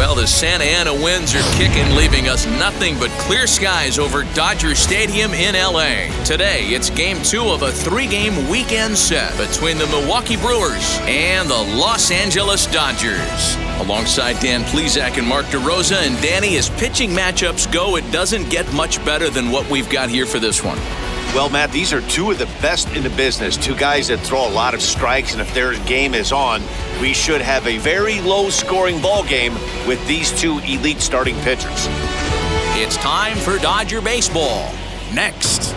Well, the Santa Ana winds are kicking, leaving us nothing but clear skies over Dodger Stadium in L.A. Today, it's Game 2 of a 3-game weekend set between the Milwaukee Brewers and the Los Angeles Dodgers. Alongside Dan Plesac and Mark DeRosa and Danny, as pitching matchups go, it doesn't get much better than what we've got here for this one. Well, Matt, these are two of the best in the business. Two guys that throw a lot of strikes, and if their game is on, we should have a very low-scoring ball game with these two elite starting pitchers. It's time for Dodger baseball. Next.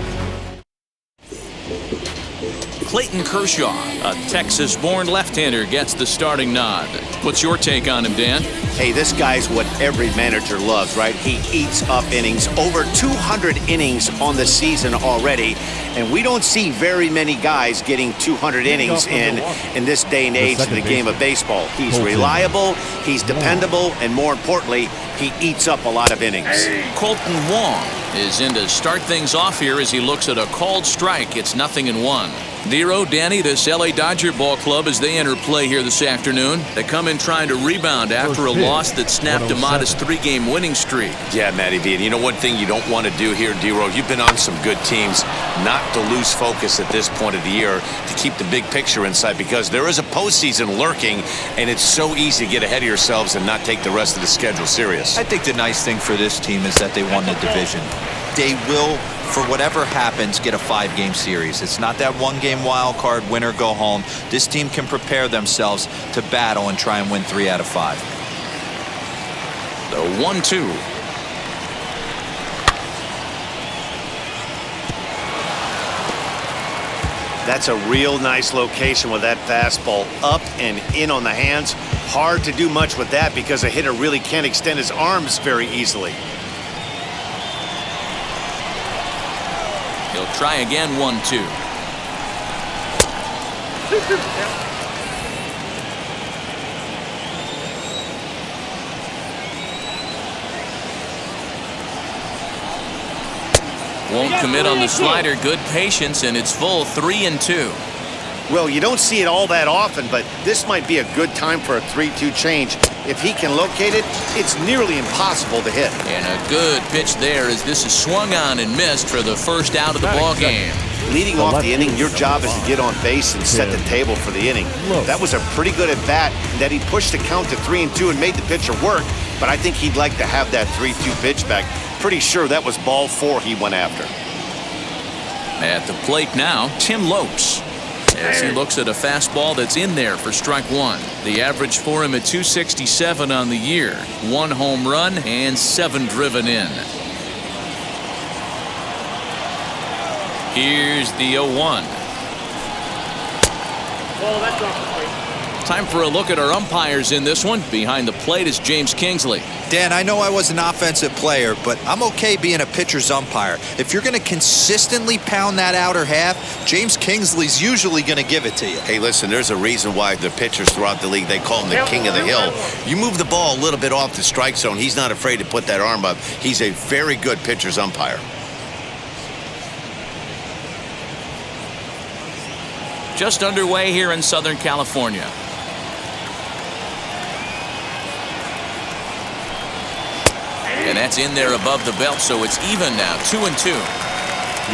Clayton Kershaw, a Texas-born left-hander, gets the starting nod. What's your take on him, Dan? Hey, this guy's what every manager loves, right? He eats up innings. Over 200 innings on the season already. And we don't see very many guys getting 200 innings in this day and age in the game of baseball. He's reliable, he's dependable, and more importantly, he eats up a lot of innings. Colton Wong is in to start things off here as he looks at a called strike. It's 0-1. Dero, Danny, this L.A. Dodger ball club as they enter play here this afternoon. They come in trying to rebound after a loss that snapped a modest 3-game winning streak. Yeah, Matty V. And you know one thing you don't want to do here, Dero, you've been on some good teams, not to lose focus at this point of the year, to keep the big picture in sight, because there is a postseason lurking, and it's so easy to get ahead of yourselves and not take the rest of the schedule serious. I think the nice thing for this team is that they won the division. They will, for whatever happens, get a 5-game series. It's not that 1-game wild card, win or go home. This team can prepare themselves to battle and try and win 3 out of 5. The 1-2. That's a real nice location with that fastball up and in on the hands. Hard to do much with that because a hitter really can't extend his arms very easily. He'll try again, 1-2. Won't commit on the slider. Good patience, and it's full 3-2. Well, you don't see it all that often, but this might be a good time for a 3-2 change. If he can locate it, it's nearly impossible to hit. And a good pitch there as this is swung on and missed for the first out of the ball game. Leading off the inning, your job is to get on base and set the table for the inning. That was a pretty good at-bat, that he pushed the count to 3-2 and made the pitcher work, but I think he'd like to have that 3-2 pitch back. Pretty sure that was ball 4 he went after. At the plate now, Tim Lopes, as he looks at a fastball that's in there for strike 1. The average for him at 267 on the year. 1 home run and 7 driven in. Here's the 0-1. Time for a look at our umpires in this one. Behind the plate is James Kingsley. Dan, I know I was an offensive player, but I'm okay being a pitcher's umpire. If you're going to consistently pound that outer half, James Kingsley's usually going to give it to you. Hey, listen, there's a reason why the pitchers throughout the league, they call him the king of the hill. You move the ball a little bit off the strike zone, he's not afraid to put that arm up. He's a very good pitcher's umpire. Just underway here in Southern California. And that's in there above the belt, so it's even now, 2-2.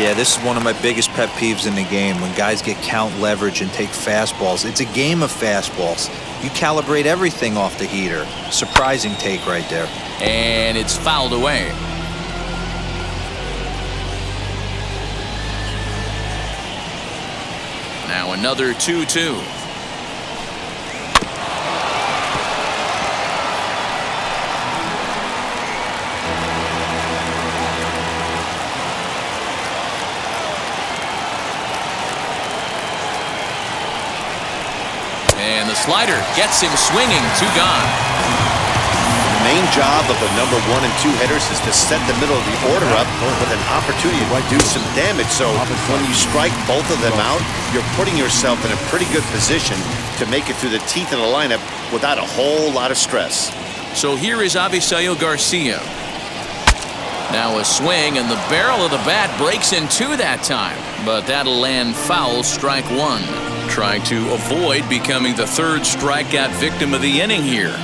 Yeah, this is one of my biggest pet peeves in the game, when guys get count leverage and take fastballs. It's a game of fastballs. You calibrate everything off the heater. Surprising take right there. And it's fouled away. Now another 2-2. And the slider gets him swinging. 2 gone. The main job of a number 1 and 2 hitters is to set the middle of the order up with an opportunity to do some damage. So when you strike both of them out, you're putting yourself in a pretty good position to make it through the teeth of the lineup without a whole lot of stress. So here is Avisaíl Garcia. Now a swing, and the barrel of the bat breaks in 2 that time. But that'll land foul, strike 1. Trying to avoid becoming the 3rd strikeout victim of the inning here.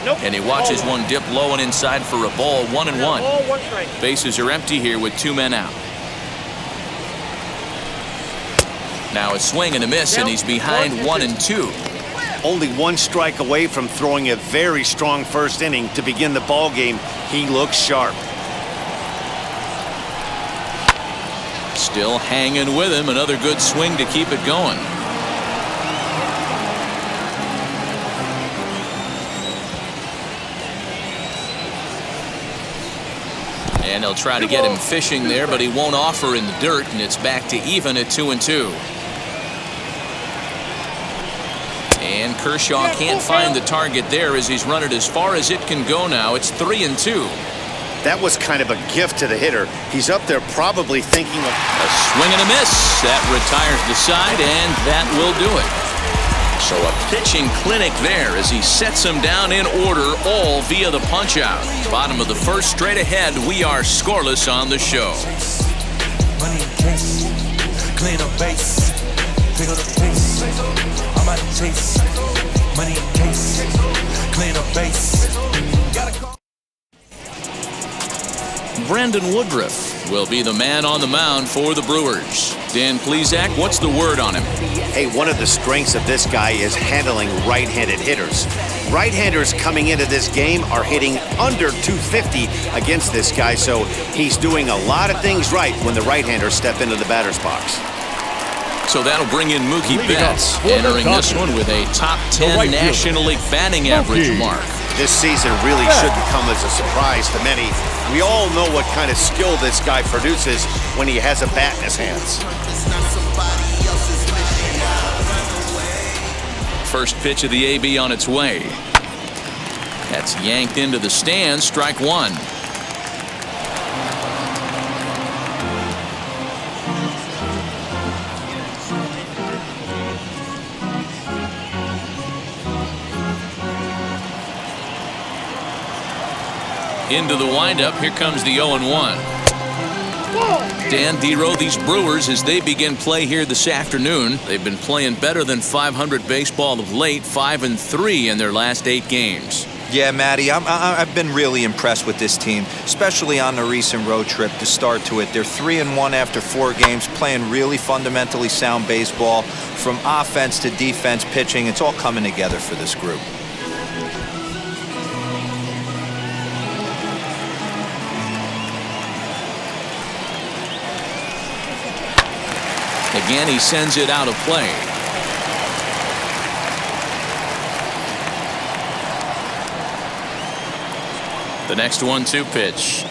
And he watches one dip low and inside for a ball, 1-1. Bases are empty here with 2 men out. Now a swing and a miss, and he's behind 1-2. Only 1 strike away from throwing a very strong first inning to begin the ball game. He looks sharp. Still hanging with him. Another good swing to keep it going. And they'll try to get him fishing there, but he won't offer in the dirt, and it's back to even at 2-2. And Kershaw can't find the target there as he's run it as far as it can go now. It's 3-2. That was kind of a gift to the hitter. He's up there probably thinking of a swing and a miss. That retires the side, and that will do it. So a pitching clinic there as he sets him down in order, all via the punch-out. Bottom of the first, straight ahead. We are scoreless on the show. Money in case, clean up base, pick up the pace. I'm out of chase. Money in case, clean up base. Brandon Woodruff will be the man on the mound for the Brewers. Dan Plesac, what's the word on him? Hey, one of the strengths of this guy is handling right-handed hitters. Right-handers coming into this game are hitting under 250 against this guy, so he's doing a lot of things right when the right-handers step into the batter's box. So that'll bring in Mookie Betts, entering this one with a top 10 National League batting average mark. This season really shouldn't come as a surprise to many. We all know what kind of skill this guy produces when he has a bat in his hands. First pitch of the AB on its way. That's yanked into the stands, strike 1. Into the windup, here comes the 0-1. Dan, DeRo, these Brewers, as they begin play here this afternoon, they've been playing better than 500 baseball of late, 5-3 in their last 8 games. Yeah, Matty, I've been really impressed with this team, especially on the recent road trip to start to it. They're 3-1 after 4 games, playing really fundamentally sound baseball. From offense to defense, pitching, it's all coming together for this group. Again, he sends it out of play. The next 1-2 pitch.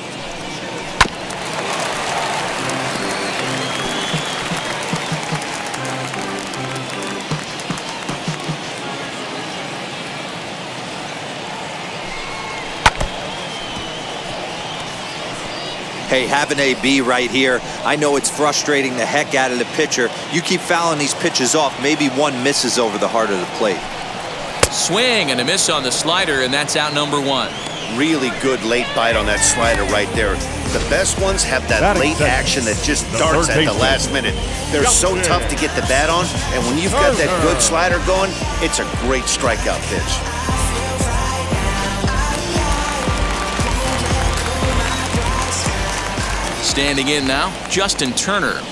Hey, have an AB right here. I know it's frustrating the heck out of the pitcher. You keep fouling these pitches off, maybe one misses over the heart of the plate. Swing and a miss on the slider, and that's out number 1. Really good late bite on that slider right there. The best ones have that late action that just darts at the last minute. They're so tough to get the bat on, and when you've got that good slider going, it's a great strikeout pitch. Standing in now, Justin Turner.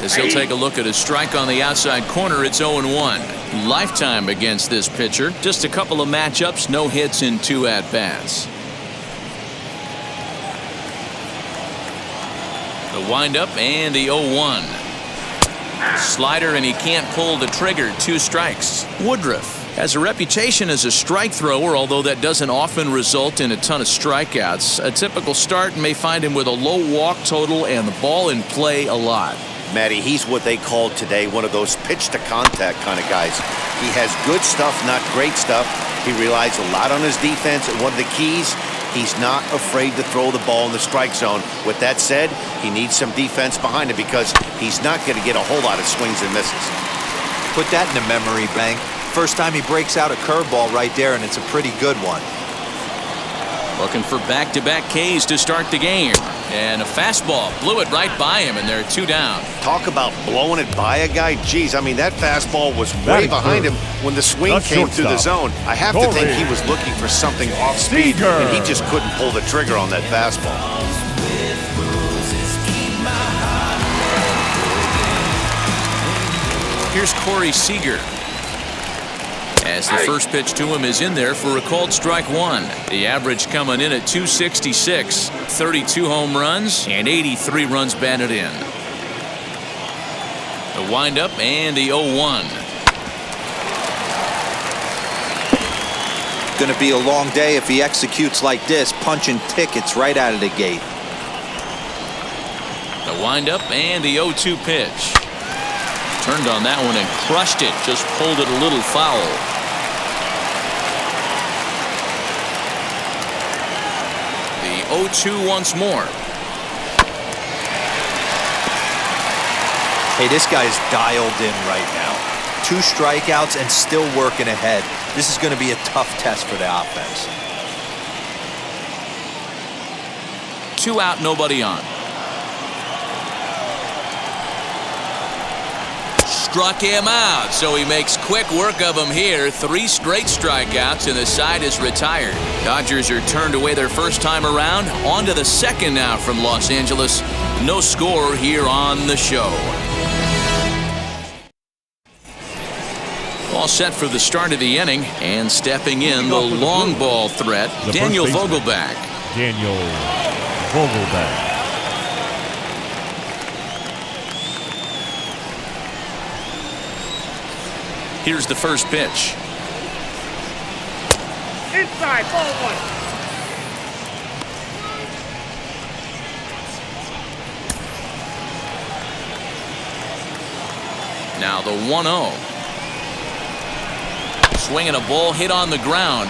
As he'll take a look at a strike on the outside corner, it's 0-1. Lifetime against this pitcher. Just a couple of matchups, no hits in 2 at-bats. The windup and the 0-1. Slider, and he can't pull the trigger. 2 strikes. Woodruff has a reputation as a strike thrower, although that doesn't often result in a ton of strikeouts. A typical start may find him with a low walk total and the ball in play a lot. Matty, he's what they call today one of those pitch-to-contact kind of guys. He has good stuff, not great stuff. He relies a lot on his defense, and one of the keys, he's not afraid to throw the ball in the strike zone. With that said, he needs some defense behind him because he's not going to get a whole lot of swings and misses. Put that in the memory bank. First time he breaks out a curveball right there, and it's a pretty good one. Looking for back-to-back Ks to start the game. And a fastball blew it right by him, and they're 2 down. Talk about blowing it by a guy. Geez, I mean, that fastball was way behind him when the swing came through the zone. I have to think he was looking for something off speed, and he just couldn't pull the trigger on that fastball. Here's Corey Seager. As the first pitch to him is in there for a called strike 1. The average coming in at 266, 32 home runs, and 83 runs batted in. The windup and the 0-1. Going to be a long day if he executes like this, punching tickets right out of the gate. The windup and the 0-2 pitch. Turned on that one and crushed it, just pulled it a little foul. The 0-2 once more. Hey, this guy's dialed in right now. 2 strikeouts and still working ahead. This is going to be a tough test for the offense. 2 out, nobody on. Struck him out, so he makes quick work of him here. 3 straight strikeouts, and the side is retired. Dodgers are turned away their first time around. On to the second now from Los Angeles. No score here on the show. All set for the start of the inning, and stepping in the long ball threat, Daniel Vogelbach. Daniel Vogelbach. Here's the first pitch. Inside, ball 1. Now the 1-0. Swinging a ball hit on the ground.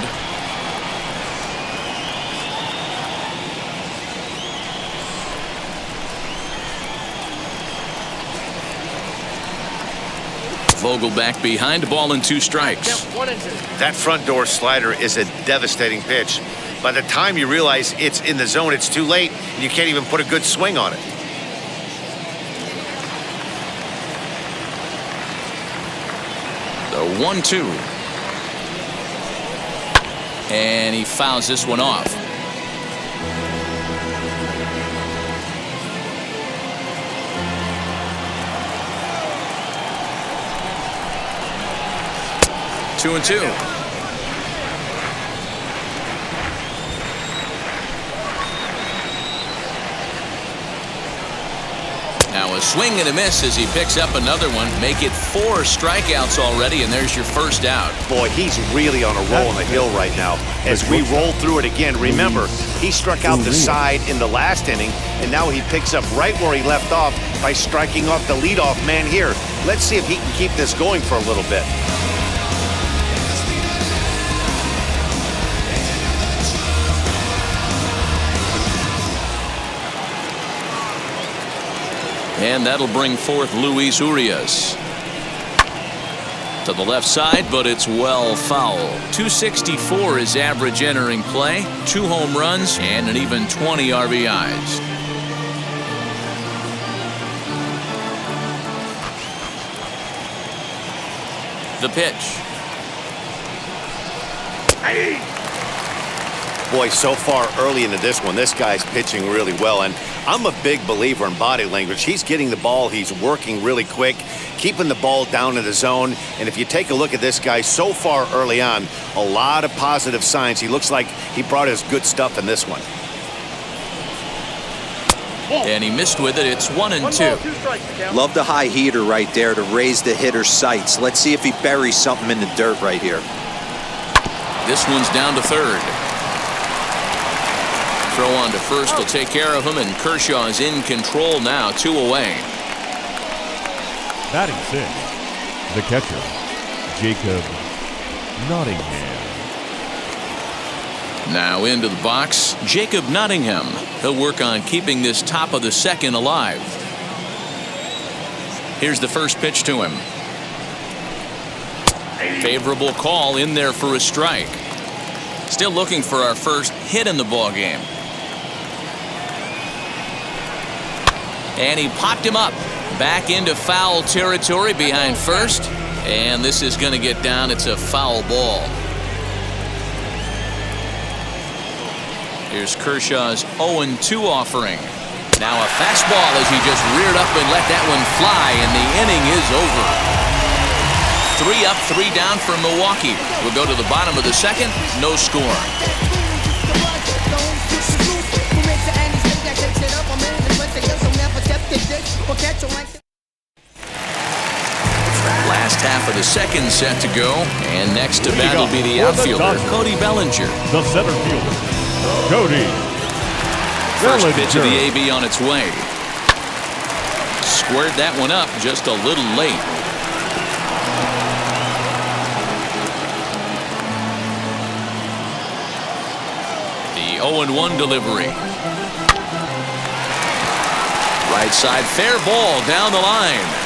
Vogelbach behind, ball and 2 strikes. That front door slider is a devastating pitch. By the time you realize it's in the zone, it's too late, and you can't even put a good swing on it. The 1-2. And he fouls this one off. Two and 2. Now a swing and a miss as he picks up another one. Make it 4 strikeouts already, and there's your first out. Boy, he's really on a roll on the hill right now. As we roll through it again, remember, he struck out the side in the last inning, and now he picks up right where he left off by striking off the leadoff man here. Let's see if he can keep this going for a little bit. And that'll bring forth Luis Urias. To the left side, but it's well foul. 264 is average entering play. 2 home runs and an even 20 RBIs. The pitch. Boy, so far early into this one, this guy's pitching really well, and I'm a big believer in body language. He's getting the ball, he's working really quick, keeping the ball down in the zone, and if you take a look at this guy so far early on, a lot of positive signs. He looks like he brought his good stuff in this one. And he missed with it. It's 1-2. Love the high heater right there to raise the hitter's sights. Let's see if he buries something in the dirt right here. This one's down to third. Throw on to first will take care of him, and Kershaw is in control now, 2 away. Batting 6, the catcher, Jacob Nottingham. Now into the box, Jacob Nottingham. He'll work on keeping this top of the second alive. Here's the first pitch to him. Favorable call in there for a strike. Still looking for our first hit in the ball game. And he popped him up. Back into foul territory behind first. And this is going to get down. It's a foul ball. Here's Kershaw's 0-2 offering. Now a fastball as he just reared up and let that one fly, and the inning is over. 3 up, 3 down for Milwaukee. We'll go to the bottom of the second. No score. Last half of the second set to go, and next to bat will be the outfielder, Cody Bellinger. The center fielder, Cody First Bellinger. pitch of the AB on its way. Squared that one up just a little late. The 0-1 delivery. Right side, fair ball down the line.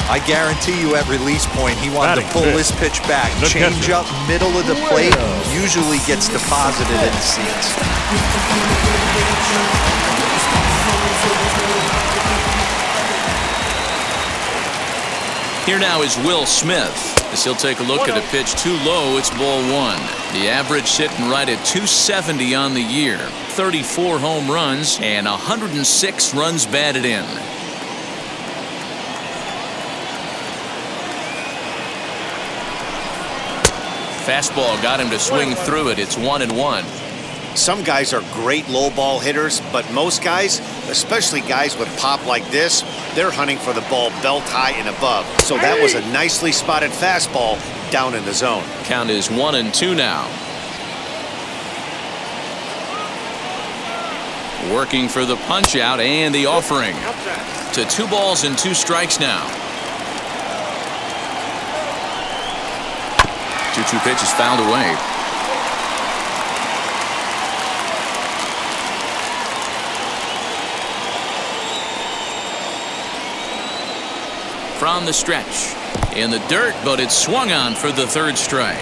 I guarantee you at release point he wanted to pull this pitch back. Change up middle of the plate usually gets deposited in the seats. Here now is Will Smith as he'll take a look at a pitch too low. It's ball 1. The average sitting right at 270 on the year. 34 home runs and 106 runs batted in. Fastball got him to swing through it. It's 1-1. Some guys are great low ball hitters, but most guys, especially guys with pop like this, they're hunting for the ball belt high and above. So that was a nicely spotted fastball down in the zone. Count is 1-2 now. Working for the punch out and the offering. To 2 balls and 2 strikes now. 2-2 pitch is fouled away. From the stretch. In the dirt, but it's swung on for the 3rd strike.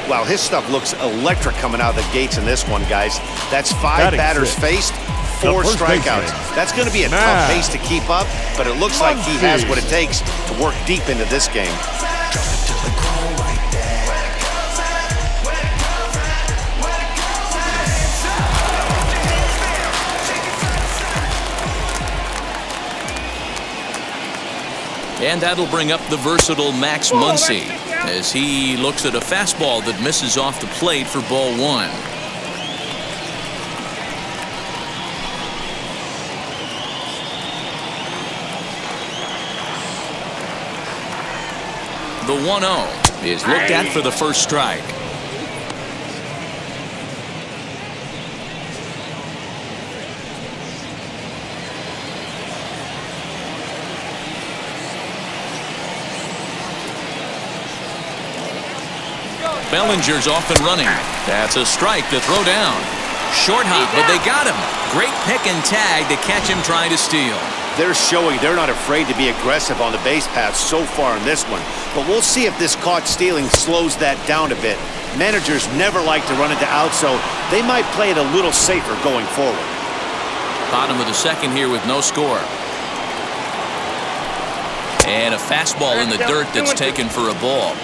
Wow, his stuff looks electric coming out of the gates in this one, guys. That's 5 batters faced, 4 strikeouts. That's going to be a tough pace to keep up, but it looks like he has what it takes to work deep into this game. And that'll bring up the versatile Max Muncy as he looks at a fastball that misses off the plate for ball 1. The 1-0 is looked at for the 1st strike. Bellinger's off and running. That's a strike to throw down. Short hop, but they got him. Great pick and tag to catch him trying to steal. They're showing they're not afraid to be aggressive on the base paths so far in this one. But we'll see if this caught stealing slows that down a bit. Managers never like to run into outs, so they might play it a little safer going forward. Bottom of the second here with no score. And a fastball in the dirt that's taken for a ball.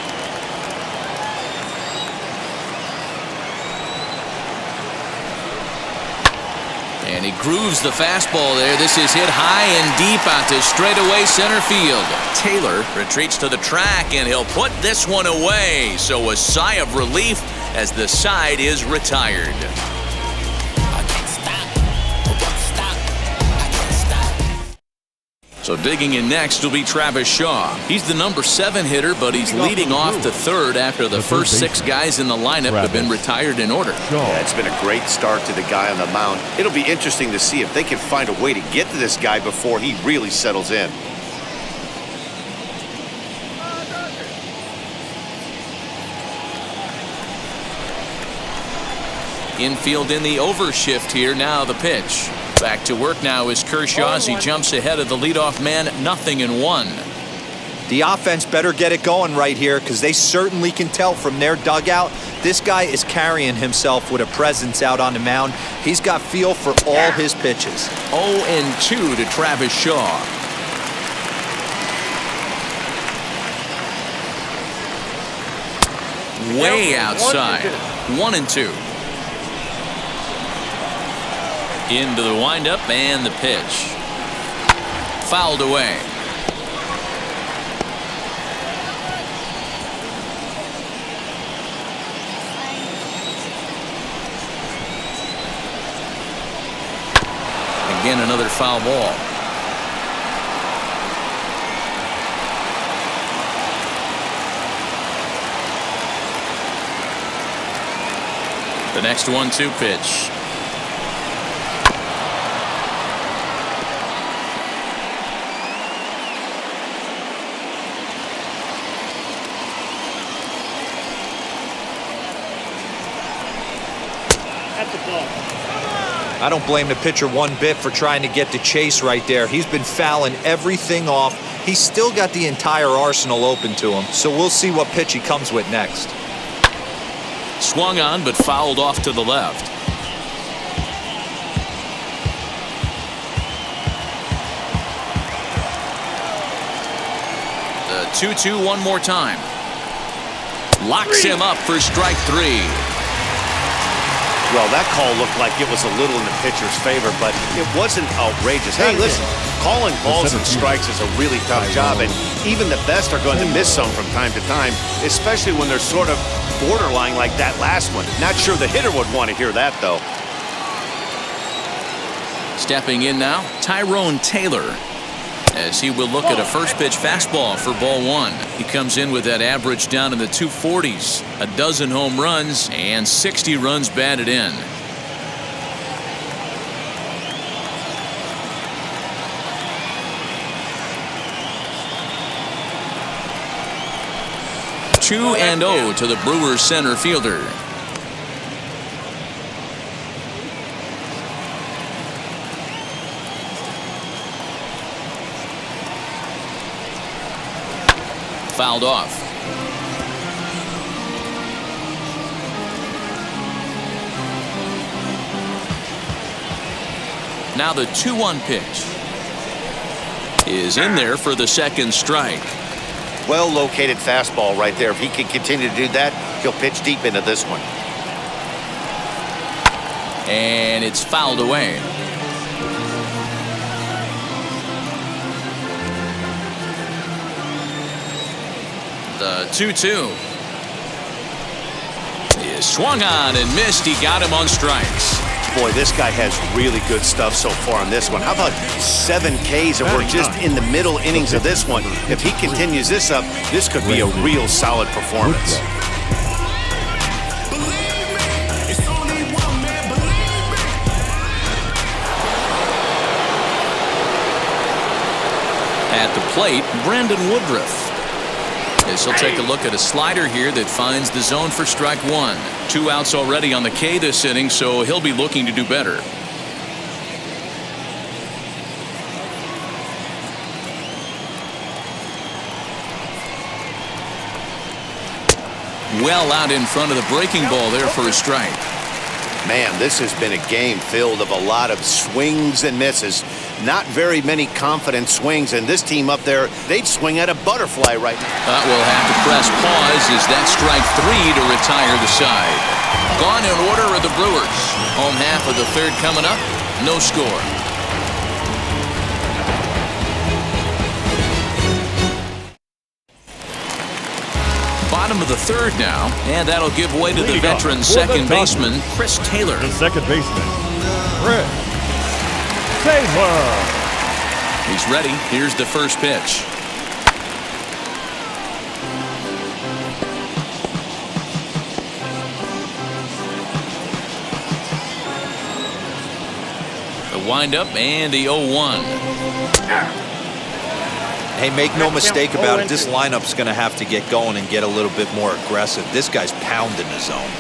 And he grooves the fastball there. This is hit high and deep out to straightaway center field. Taylor retreats to the track, and he'll put this one away. So a sigh of relief as the side is retired. So digging in next will be Travis Shaw. He's the number 7 hitter, but he's leading off the 3rd after the first 6 guys in the lineup have been retired in order. Yeah, it's been a great start to the guy on the mound. It'll be interesting to see if they can find a way to get to this guy before he really settles in. Infield in the overshift here. Now the pitch. Back to work now is Kershaw as he jumps ahead of the leadoff man. 0-1. The offense better get it going right here because they certainly can tell from their dugout this guy is carrying himself with a presence out on the mound. He's got feel for all his pitches. 0-2 to Travis Shaw. Way outside. 1-2. Into the windup and the pitch. Fouled away. Again, another foul ball. The next 1-2 pitch. I don't blame the pitcher one bit for trying to get the chase right there. He's been fouling everything off. He's still got the entire arsenal open to him, so we'll see what pitch he comes with next. Swung on but fouled off to the left. The 2-2 one more time. Locks him up for strike 3. Well, that call looked like it was a little in the pitcher's favor, but it wasn't outrageous. Hey, listen, calling balls and strikes is a really tough job, and even the best are going to miss some from time to time, especially when they're sort of borderline like that last one. Not sure the hitter would want to hear that, though. Stepping in now, Tyrone Taylor, as he will look at a first pitch fastball for ball 1. He comes in with that average down in the 240s, a dozen home runs and 60 runs batted in. Two and 0 to the Brewers center fielder. Fouled off. Now the 2-1 pitch is in there for the second strike. Well located fastball right there. If he can continue to do that, he'll pitch deep into this one. And it's fouled away. The 2-2 is swung on and missed. He got him on strikes. Boy, this guy has really good stuff so far on this one. How about 7 Ks, and we're just in the middle innings of this one. If he continues this up, this could be a real solid performance. At the plate, Brandon Woodruff. As he'll take a look at a slider here that finds the zone for strike 1. 2 outs already on the K this inning, so he'll be looking to do better. Well out in front of the breaking ball there for a strike. Man, this has been a game filled of a lot of swings and misses. Not very many confident swings, and this team up there, they'd swing at a butterfly right now. We'll have to press pause as that strike 3 to retire the side. Gone in order are the Brewers. Home half of the third coming up. No score. Bottom of the third now, and that'll give way to the veteran second baseman, Chris Taylor. The second baseman, Chris Taylor. He's ready. Here's the first pitch. The windup and the 0-1. Hey, make no mistake about it, this lineup's going to have to get going and get a little bit more aggressive. This guy's pounding the zone.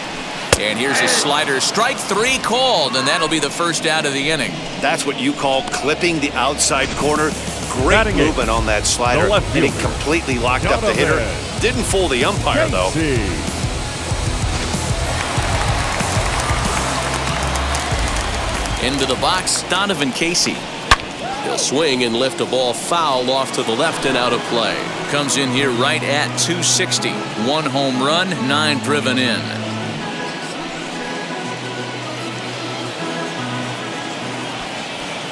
And here's a slider. Strike 3 called, and that'll be the first out of the inning. That's what you call clipping the outside corner. Great movement on that slider, and it completely locked up the hitter. Didn't fool the umpire, though. Into the box, Donovan Casey. He'll swing and lift a ball foul off to the left and out of play. Comes in here right at 260. 1 home run, 9 driven in.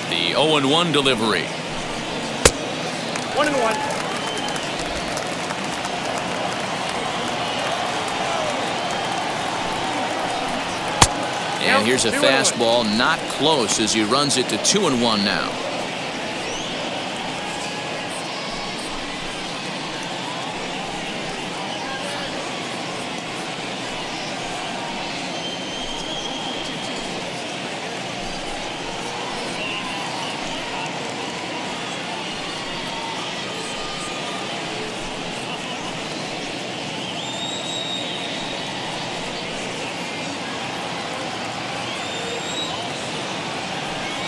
The 0-1 delivery. 1-1. And here's a fastball, not close as he runs it to 2-1 now.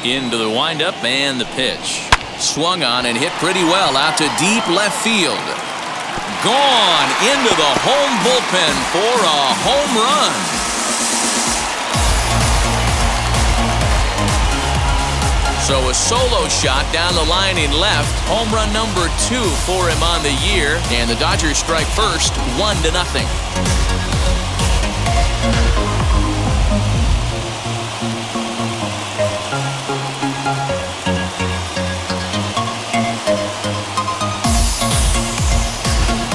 Into the windup and the pitch. Swung on and hit pretty well out to deep left field. Gone into the home bullpen for a home run. So a solo shot down the line in left. Home run number 2 for him on the year. And the Dodgers strike first, 1-0.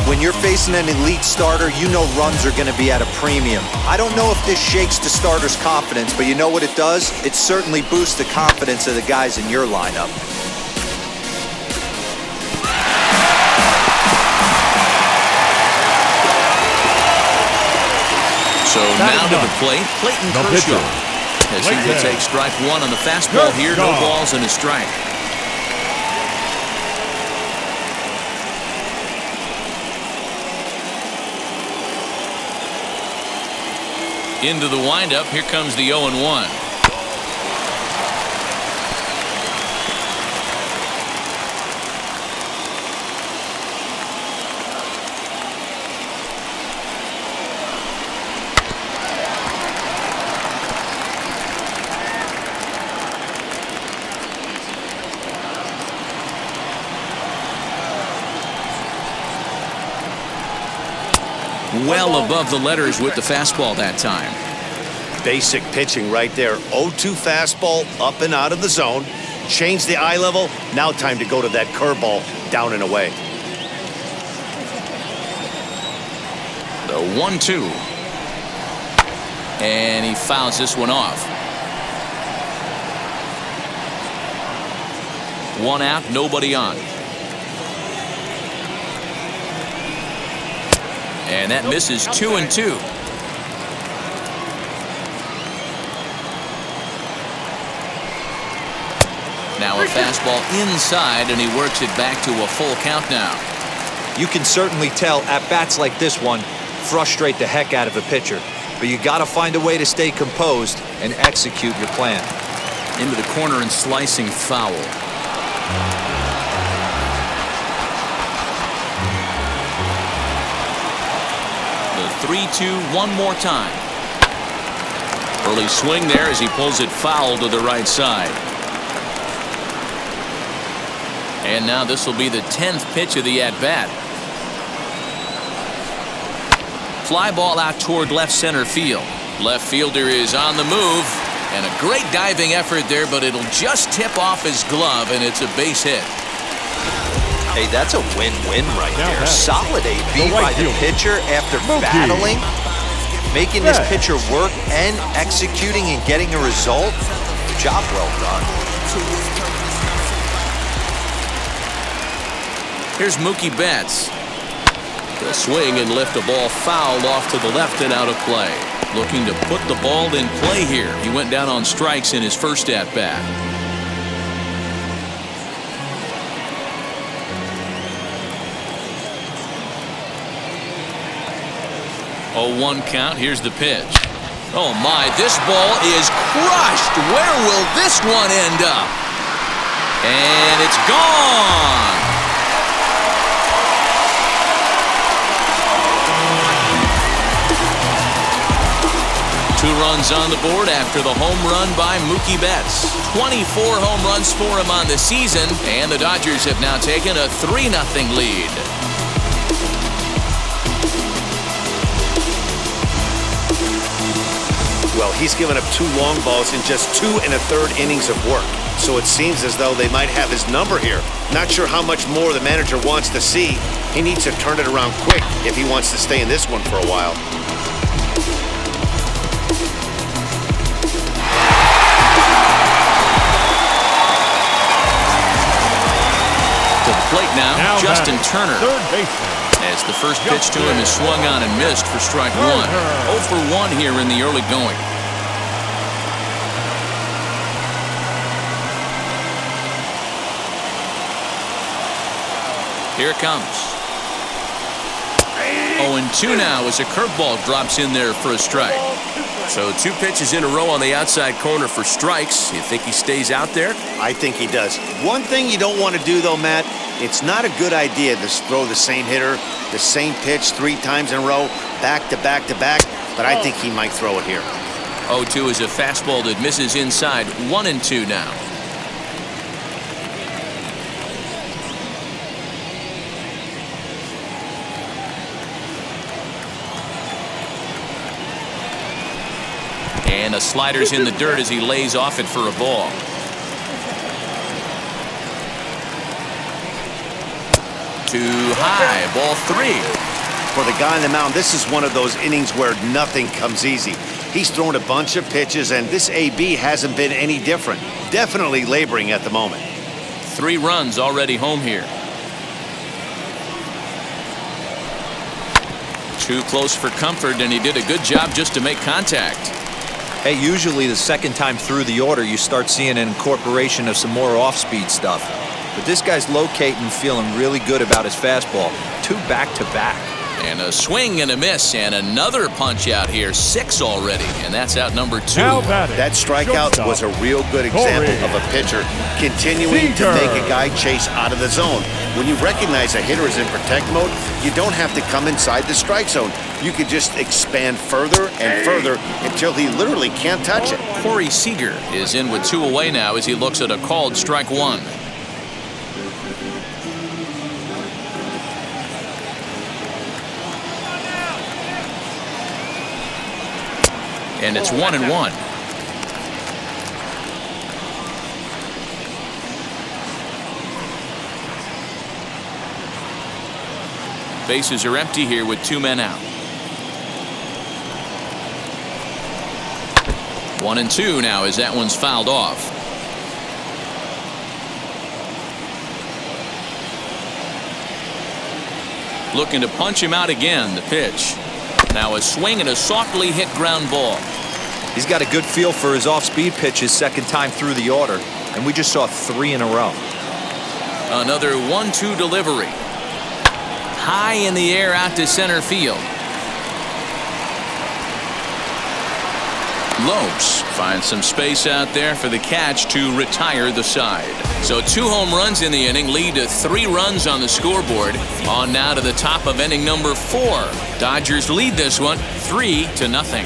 When you're facing an elite starter, you know runs are going to be at a premium. I don't know if this shakes the starter's confidence, but you know what it does? It certainly boosts the confidence of the guys in your lineup. So now to the plate, Clayton Kershaw. As he will take strike 1 on the fastball here, no balls and a strike. Into the windup, here comes the 0-1. Well above the letters with the fastball that time. Basic pitching right there. 0-2 fastball up and out of the zone. Change the eye level. Now time to go to that curveball down and away. The 1-2. And he fouls this one off. 1 out, nobody on. And that misses 2-2. Now a fastball inside, and he works it back to a full count now. You can certainly tell at-bats like this one frustrate the heck out of a pitcher. But you got to find a way to stay composed and execute your plan. Into the corner and slicing foul. The 3-2 one more time. Early swing there as he pulls it foul to the right side. And now this will be the 10th pitch of the at-bat. Fly ball out toward left center field. Left fielder is on the move. And a great diving effort there, but it'll just tip off his glove, and it's a base hit. Hey, that's a win-win right there. Solid AB by the pitcher after battling, making this pitcher work and executing and getting a result. Job well done. Here's Mookie Betts. He'll swing and lift a ball foul off to the left and out of play. Looking to put the ball in play here. He went down on strikes in his first at-bat. 0-1 count. Here's the pitch. Oh my, this ball is crushed. Where will this one end up? And it's gone. Two runs on the board after the home run by Mookie Betts. 24 home runs for him on the season, and the Dodgers have now taken a 3-0 lead. Well, he's given up 2 long balls in just 2 1/3 innings of work. So it seems as though they might have his number here. Not sure how much more the manager wants to see. He needs to turn it around quick if he wants to stay in this one for a while. To the plate now Justin Turner. Third baseman. As the first pitch to him is swung on and missed for strike 1. 0 for 1 here in the early going. Here it comes. 0-2 now as a curveball drops in there for a strike. So 2 pitches in a row on the outside corner for strikes. You think he stays out there? I think he does. One thing you don't want to do, though, Matt, it's not a good idea to throw the same hitter, the same pitch 3 times in a row, back to back to back, but I think he might throw it here. 0-2 is a fastball that misses inside. 1-2 now. And a slider's in the dirt as he lays off it for a ball. Too high, ball 3. For the guy on the mound, this is one of those innings where nothing comes easy. He's thrown a bunch of pitches, and this AB hasn't been any different. Definitely laboring at the moment. 3 runs already home here. Too close for comfort, and he did a good job just to make contact. Hey, usually the second time through the order, you start seeing an incorporation of some more off-speed stuff. But this guy's locating, feeling really good about his fastball. 2 back-to-back. And a swing and a miss, and another punch out here. 6 already, and that's out number 2. That strikeout was a real good example of a pitcher continuing to make a guy chase out of the zone. When you recognize a hitter is in protect mode, you don't have to come inside the strike zone. You could just expand further and further until he literally can't touch it. Corey Seager is in with 2 away now as he looks at a called strike 1. And it's 1-1. Bases are empty here with 2 men out. 1-2 now as that one's fouled off. Looking to punch him out again. The pitch. Now a swing and a softly hit ground ball. He's got a good feel for his off-speed pitches second time through the order, and we just saw 3 in a row. Another 1-2 delivery. High in the air out to center field. Lopes finds some space out there for the catch to retire the side. So 2 home runs in the inning lead to 3 runs on the scoreboard. On now to the top of inning number 4. Dodgers lead this one 3-0.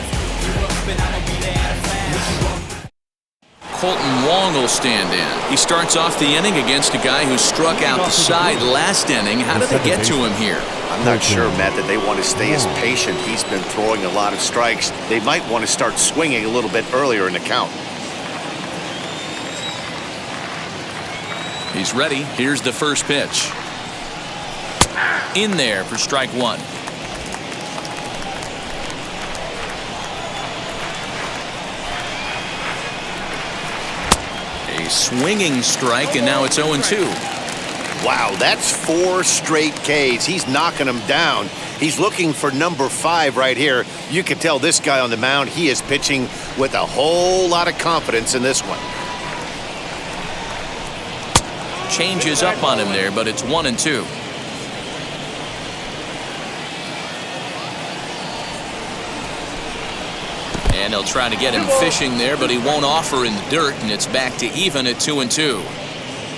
Colton Wong will stand in. He starts off the inning against a guy who struck out the side last inning. How did they get to him here? I'm not sure, Matt, that they want to stay as patient. He's been throwing a lot of strikes. They might want to start swinging a little bit earlier in the count. He's ready. Here's the first pitch. In there for strike 1. A swinging strike, and now it's 0-2. Wow, that's 4 straight Ks. He's knocking them down. He's looking for number 5 right here. You can tell this guy on the mound, he is pitching with a whole lot of confidence in this one. Changes up on him there, but it's 1-2. And they'll try to get him fishing there, but he won't offer in the dirt, and it's back to even at 2-2.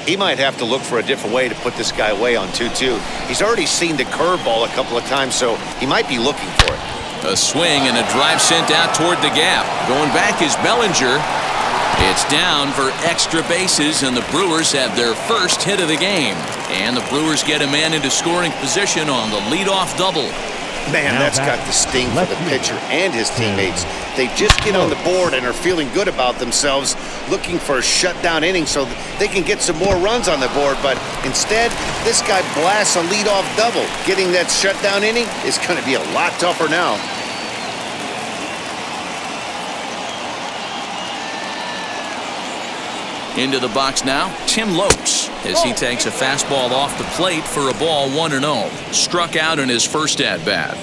He might have to look for a different way to put this guy away on 2-2. He's already seen the curveball a couple of times, so he might be looking for it. A swing and a drive sent out toward the gap. Going back is Bellinger. It's down for extra bases, and the Brewers have their first hit of the game. And the Brewers get a man into scoring position on the leadoff double. Man, that's got the sting for the pitcher and his teammates. They just get on the board and are feeling good about themselves, looking for a shutdown inning so they can get some more runs on the board. But instead, this guy blasts a leadoff double. Getting that shutdown inning is going to be a lot tougher now. Into the box now, Tim Lopes, as he takes a fastball off the plate for a ball 1-0. Struck out in his first at-bat.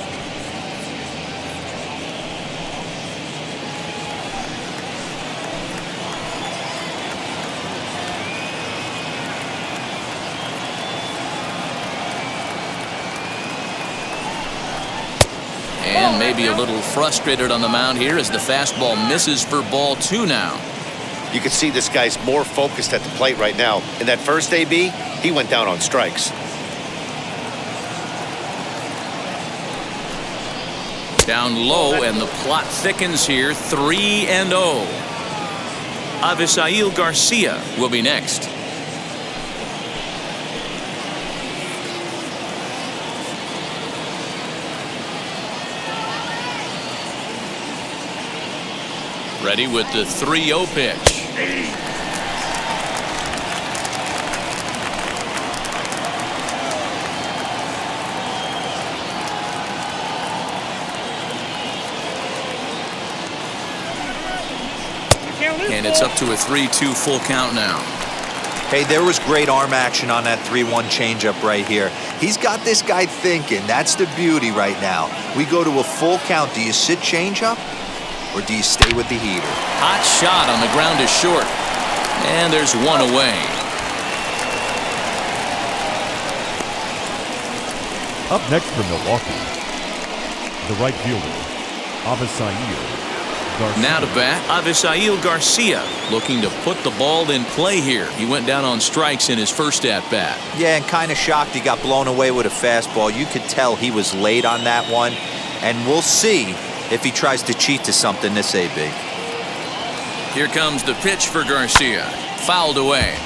And maybe a little frustrated on the mound here as the fastball misses for ball 2 now. You can see this guy's more focused at the plate right now. In that first AB, he went down on strikes. Down low, and the plot thickens here. 3-0. Avisail Garcia will be next. Ready with the 3-0 pitch. And it's up to a 3-2 full count now. Hey, there was great arm action on that 3-1 changeup right here. He's got this guy thinking. That's the beauty right now. We go to a full count. Do you sit changeup, or do you stay with the heater? Hot shot on the ground is short. And there's one away. Up next for Milwaukee, the right fielder, Avisail Garcia. Now to bat, Avisail Garcia, looking to put the ball in play here. He went down on strikes in his first at-bat. Yeah, and kind of shocked he got blown away with a fastball. You could tell he was late on that one. And we'll see if he tries to cheat to something this AB. Here comes the pitch for Garcia. Fouled away.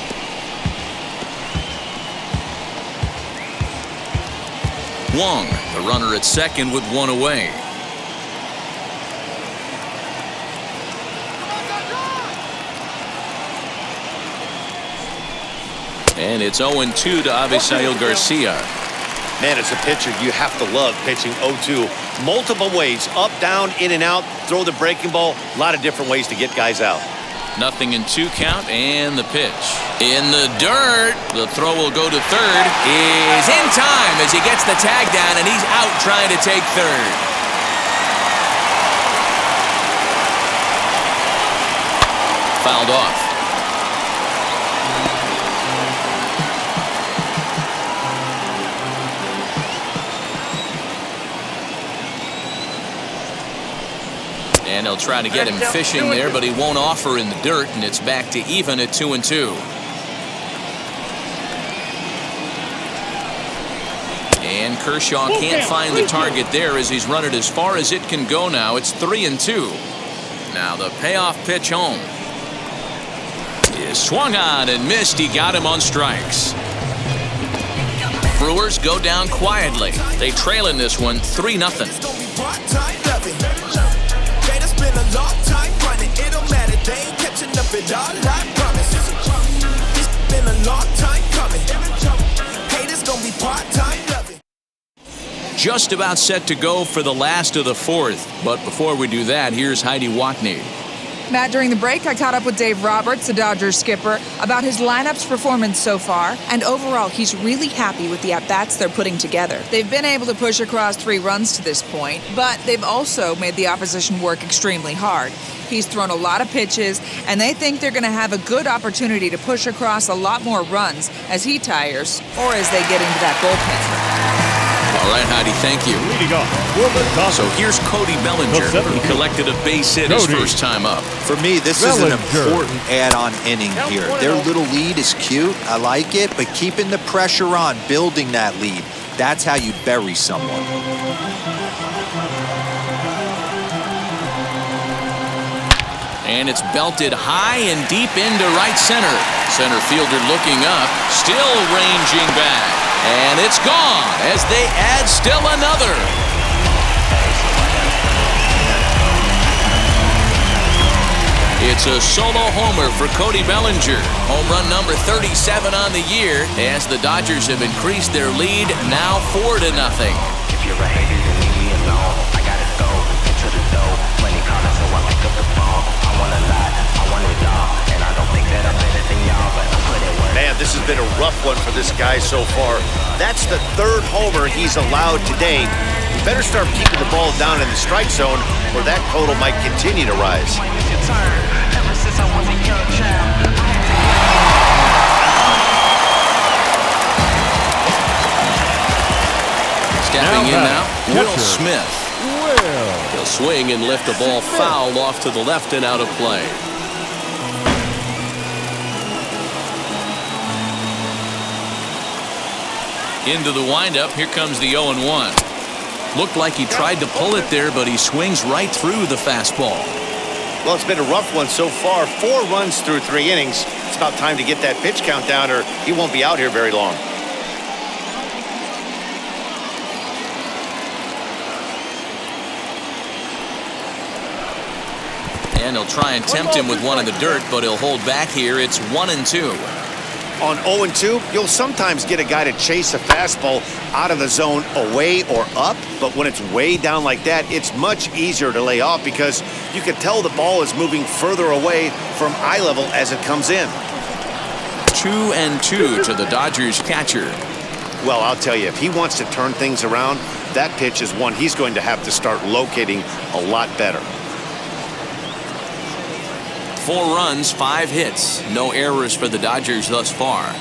Wong, the runner at second with one away. And it's 0-2 to Avisail Garcia. Man, as a pitcher, you have to love pitching 0-2. Multiple ways, up, down, in and out, throw the breaking ball. A lot of different ways to get guys out. 0-2 count, and the pitch. In the dirt. The throw will go to third. Is in time as he gets the tag down, and he's out trying to take third. Fouled off. And they'll try to get him fishing there, but he won't offer in the dirt, and it's back to even at 2-2. And Kershaw can't find the target there as he's run it as far as it can go now. It's 3-2. Now the payoff pitch home. Is swung on and missed. He got him on strikes. Brewers go down quietly. They trail in this one 3-0. Been a long time running, it don't matter, they ain't catching up at all, I promise. It's been a long time coming. Haters gonna be part-time loving. Just about set to go for the last of the fourth. But before we do that, here's Heidi Watney. Matt, during the break, I caught up with Dave Roberts, the Dodgers skipper, about his lineup's performance so far, and overall, he's really happy with the at-bats they're putting together. They've been able to push across 3 runs to this point, but they've also made the opposition work extremely hard. He's thrown a lot of pitches, and they think they're going to have a good opportunity to push across a lot more runs as he tires or as they get into that bullpen. All right, Heidi, thank you. Leading off for the Dodgers. So here's Cody Bellinger. He collected a base hit his first time up. For me, this is an important add-on inning here. Their little lead is cute. I like it, but keeping the pressure on, building that lead, that's how you bury someone. And it's belted high and deep into right center. Center fielder looking up, still ranging back. And it's gone as they add still another. It's a solo homer for Cody Bellinger. Home run number 37 on the year as the Dodgers have increased their lead, now 4-0. If you're a hater, then leave me alone. I gotta go into the dough. Money calling, so I pick up the phone. I want a lot, I want it all. And I don't think that I'm better than y'all, but I put it work. Man, this has been a rough one for this guy so far. That's the third homer he's allowed today. You better start keeping the ball down in the strike zone, or that total might continue to rise. Ever since I was a young child. Stepping in now, Will Smith. He'll swing and lift a ball foul off to the left and out of play. Into the windup, here comes the 0-1. Looked like he tried to pull it there, but he swings right through the fastball. Well, it's been a rough one so far. 4 runs through 3 innings. It's about time to get that pitch count down, or he won't be out here very long. And he'll try and tempt him with one in the dirt, but he'll hold back here. It's 1-2. On 0-2, you'll sometimes get a guy to chase a fastball out of the zone away or up, but when it's way down like that, it's much easier to lay off because you can tell the ball is moving further away from eye level as it comes in. 2-2 to the Dodgers catcher. Well, I'll tell you, if he wants to turn things around, that pitch is one he's going to have to start locating a lot better. 4 runs, 5 hits. No errors for the Dodgers thus far.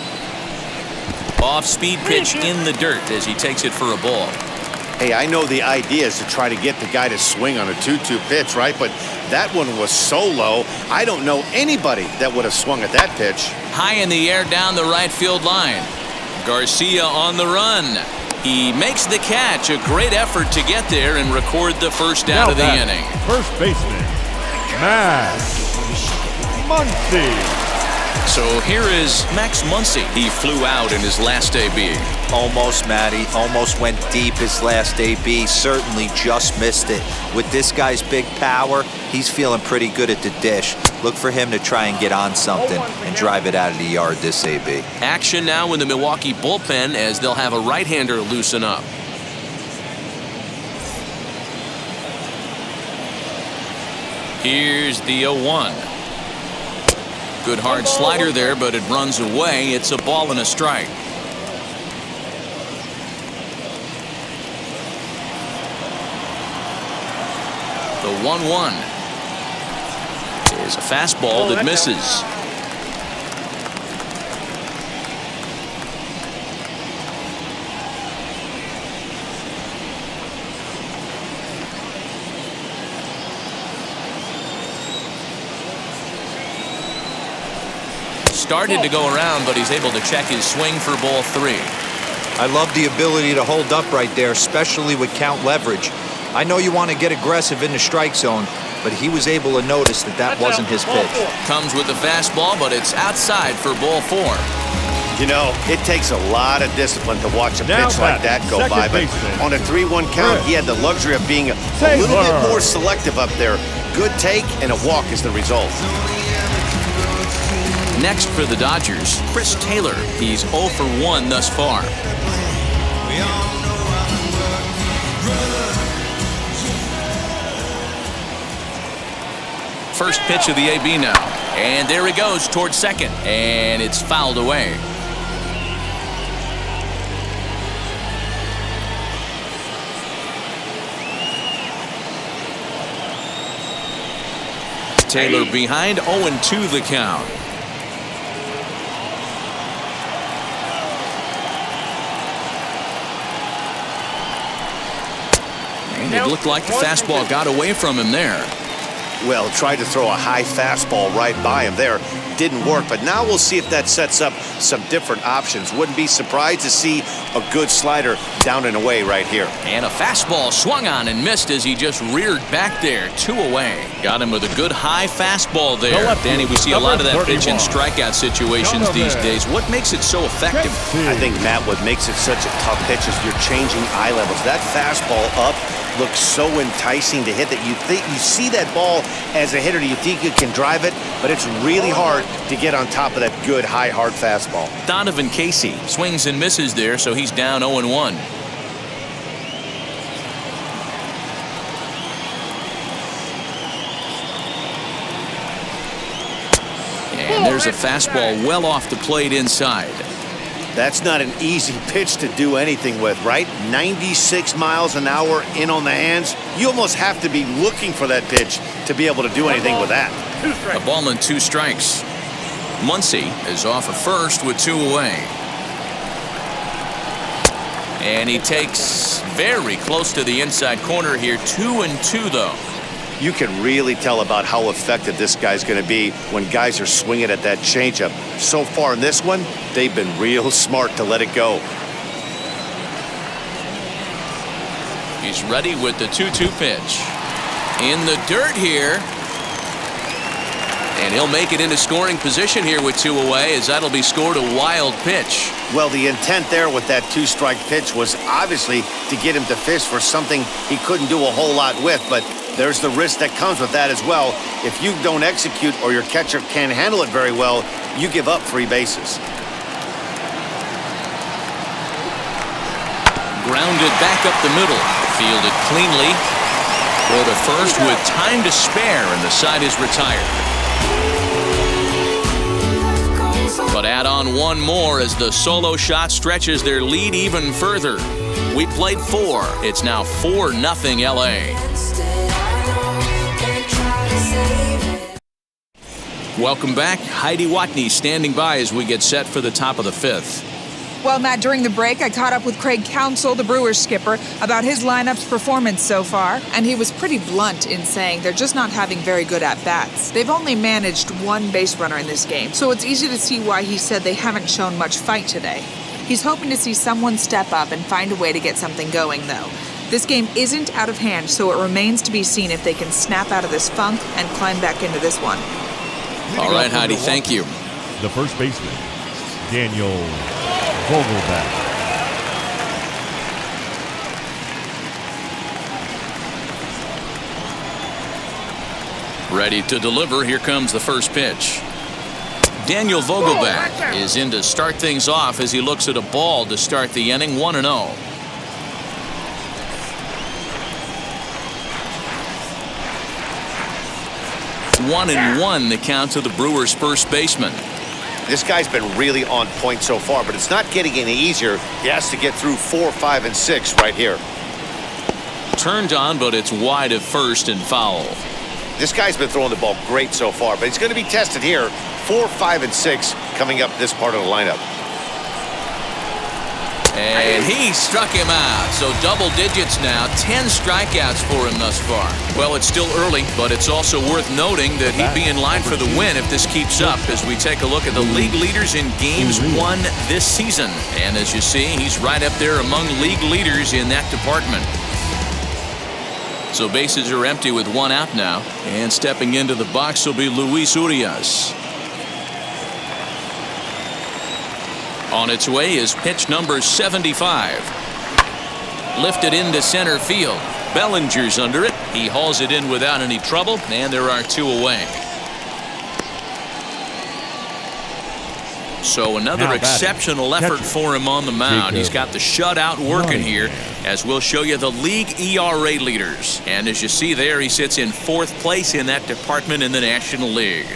Off-speed pitch in the dirt as he takes it for a ball. Hey, I know the idea is to try to get the guy to swing on a 2-2 pitch, right? But that one was so low, I don't know anybody that would have swung at that pitch. High in the air down the right field line. Garcia on the run. He makes the catch. A great effort to get there and record the first out of the inning. First baseman, Max Muncy. So here is Max Muncy. He flew out in his last AB. Almost, Matty. Almost went deep his last AB. Certainly just missed it. With this guy's big power, he's feeling pretty good at the dish. Look for him to try and get on something and drive it out of the yard this AB. Action now in the Milwaukee bullpen as they'll have a right-hander loosen up. Here's the 0-1. Good hard slider there, but it runs away. It's a ball and a strike. The 1-1 is a fastball that misses. Started to go around, but he's able to check his swing for ball 3. I love the ability to hold up right there, especially with count leverage. I know you want to get aggressive in the strike zone, but he was able to notice that that wasn't his pitch. Comes with the fastball, but it's outside for ball 4. You know, it takes a lot of discipline to watch a pitch like that go by, but on a 3-1 count, he had the luxury of being a little bit more selective up there. Good take and a walk is the result. Next for the Dodgers, Chris Taylor. He's 0 for 1 thus far. First pitch of the AB now. And there he goes towards second. And it's fouled away. Taylor behind, 0-2 the count. And it looked like the fastball got away from him there. Well, tried to throw a high fastball right by him there. Didn't work, but now we'll see if that sets up some different options. Wouldn't be surprised to see a good slider down and away right here. And a fastball swung on and missed as he just reared back there, 2 away. Got him with a good high fastball there. Danny, we see a lot of that pitch in strikeout situations these days. What makes it so effective? I think, Matt, what makes it such a tough pitch is you're changing eye levels. That fastball up looks so enticing to hit that you see that ball as a hitter, you think you can drive it, but it's really hard to get on top of that good high hard fastball. Donovan Casey swings and misses there, so he's down 0-1. And there's a fastball well off the plate inside. That's not an easy pitch to do anything with, right? 96 miles an hour in on the hands. You almost have to be looking for that pitch to be able to do anything with that. A ball and 2 strikes. Muncy is off at first with 2 away. And he takes very close to the inside corner here. 2-2 though. You can really tell about how effective this guy's going to be when guys are swinging at that changeup. So far in this one, they've been real smart to let it go. He's ready with the 2-2 pitch. In the dirt here. And he'll make it into scoring position here with 2 away, as that'll be scored a wild pitch. Well, the intent there with that 2-strike pitch was obviously to get him to fish for something he couldn't do a whole lot with, but there's the risk that comes with that as well. If you don't execute or your catcher can't handle it very well, you give up 3 bases. Grounded back up the middle. Fielded cleanly. Throw to first with time to spare, and the side is retired. But add on 1 more as the solo shot stretches their lead even further. We played 4. It's now 4-0 LA. Welcome back. Heidi Watney standing by as we get set for the top of the 5th. Well, Matt, during the break, I caught up with Craig Counsell, the Brewers skipper, about his lineup's performance so far, and he was pretty blunt in saying they're just not having very good at-bats. They've only managed 1 base runner in this game, so it's easy to see why he said they haven't shown much fight today. He's hoping to see someone step up and find a way to get something going, though. This game isn't out of hand, so it remains to be seen if they can snap out of this funk and climb back into this one. All right, Heidi, thank you. The first baseman, Daniel Vogelbach. Ready to deliver. Here comes the first pitch. Daniel Vogelbach is in to start things off as he looks at a ball to start the inning. 1-0. One and 1 the count to the Brewers' first baseman. This guy's been really on point so far, but it's not getting any easier. He has to get through 4, 5, and 6 right here. Turned on, but it's wide of first and foul. This guy's been throwing the ball great so far, but he's going to be tested here. 4, 5, and 6 coming up this part of the lineup. And he struck him out. So double digits now. 10 strikeouts for him thus far. Well, it's still early, but it's also worth noting that he'd be in line for the win if this keeps up as we take a look at the league leaders in games won this season. And as you see, he's right up there among league leaders in that department. So bases are empty with 1 out now. And stepping into the box will be Luis Urias. On its way is pitch number 75. Lifted into center field. Bellinger's under it. He hauls it in without any trouble, and there are 2 away. So another exceptional effort for him on the mound. He's got the shutout working here, as we'll show you the league ERA leaders. And as you see there, he sits in 4th place in that department in the National League.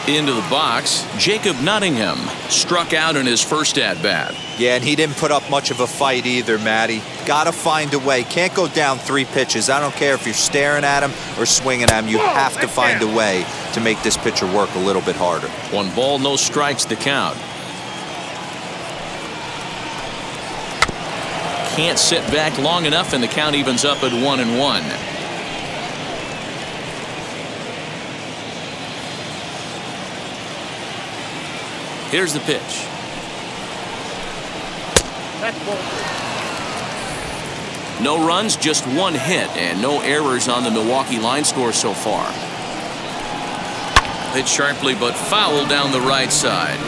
Into the box, Jacob Nottingham struck out in his first at-bat. Yeah, and he didn't put up much of a fight either, Matty. Got to find a way. Can't go down 3 pitches. I don't care if you're staring at him or swinging at him. You have to find a way to make this pitcher work a little bit harder. 1 ball, no strikes the count. can't sit back long enough, and the count evens up at 1-1. Here's the pitch. No runs, just one hit, and no errors on the Milwaukee line score so far. Hit sharply but foul down the right side.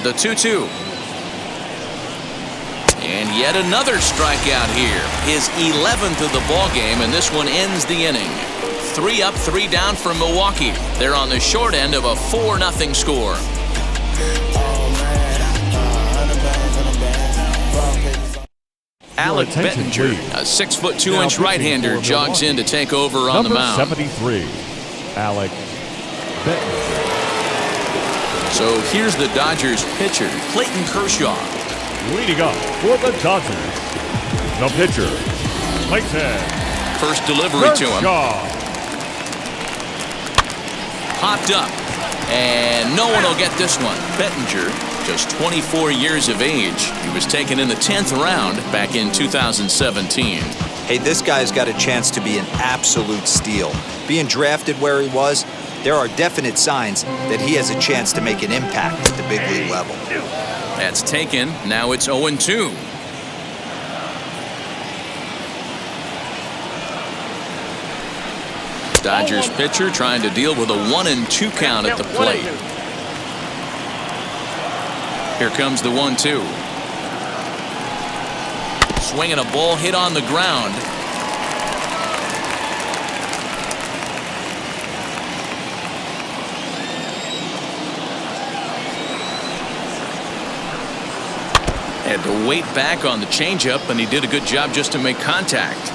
The 2-2. And yet another strikeout here. His 11th of the ball game, and this one ends the inning. 3 up, 3 down for Milwaukee. They're on the short end of a 4-0 score. Alex Bettinger, a 6'2" right-hander, jogs in to take over on the mound. Number 73, Alex Bettinger. So here's the Dodgers pitcher, Clayton Kershaw. Leading up for the Dodgers, the pitcher, Clayton. First delivery to him. Popped up, and no one will get this one. Bettinger, just 24 years of age. He was taken in the 10th round back in 2017. Hey, this guy's got a chance to be an absolute steal. Being drafted where he was, there are definite signs that he has a chance to make an impact at the big league level. That's taken. Now it's 0-2. Dodgers pitcher trying to deal with a 1-2 count at the plate. Here comes the 1-2. Swinging a ball hit on the ground. Had to wait back on the changeup, and he did a good job just to make contact.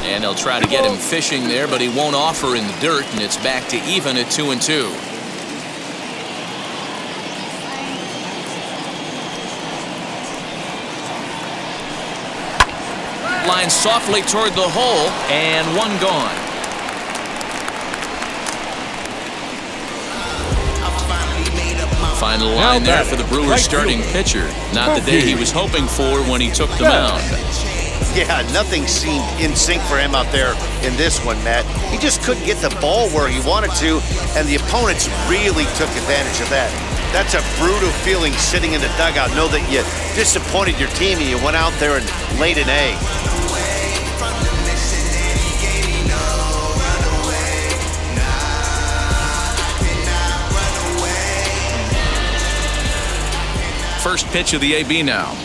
And they'll try to get him fishing there, but he won't offer in the dirt, and it's back to even at 2-2. Line softly toward the hole, and one gone. Final line there for the Brewers starting pitcher. Not the day he was hoping for when he took the mound. Yeah, nothing seemed in sync for him out there in this one, Matt. He just couldn't get the ball where he wanted to, and the opponents really took advantage of that. That's a brutal feeling sitting in the dugout. Know that you disappointed your team and you went out there and laid an egg. First pitch of the AB now.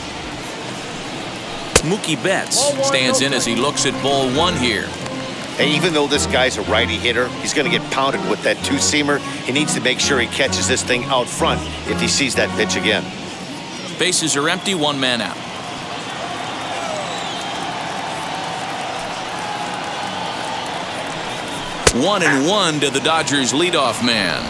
Mookie Betts stands in as he looks at ball 1 here. Hey, even though this guy's a righty hitter, he's going to get pounded with that two-seamer. He needs to make sure he catches this thing out front if he sees that pitch again. Bases are empty, 1 man out. One and one to the Dodgers leadoff man.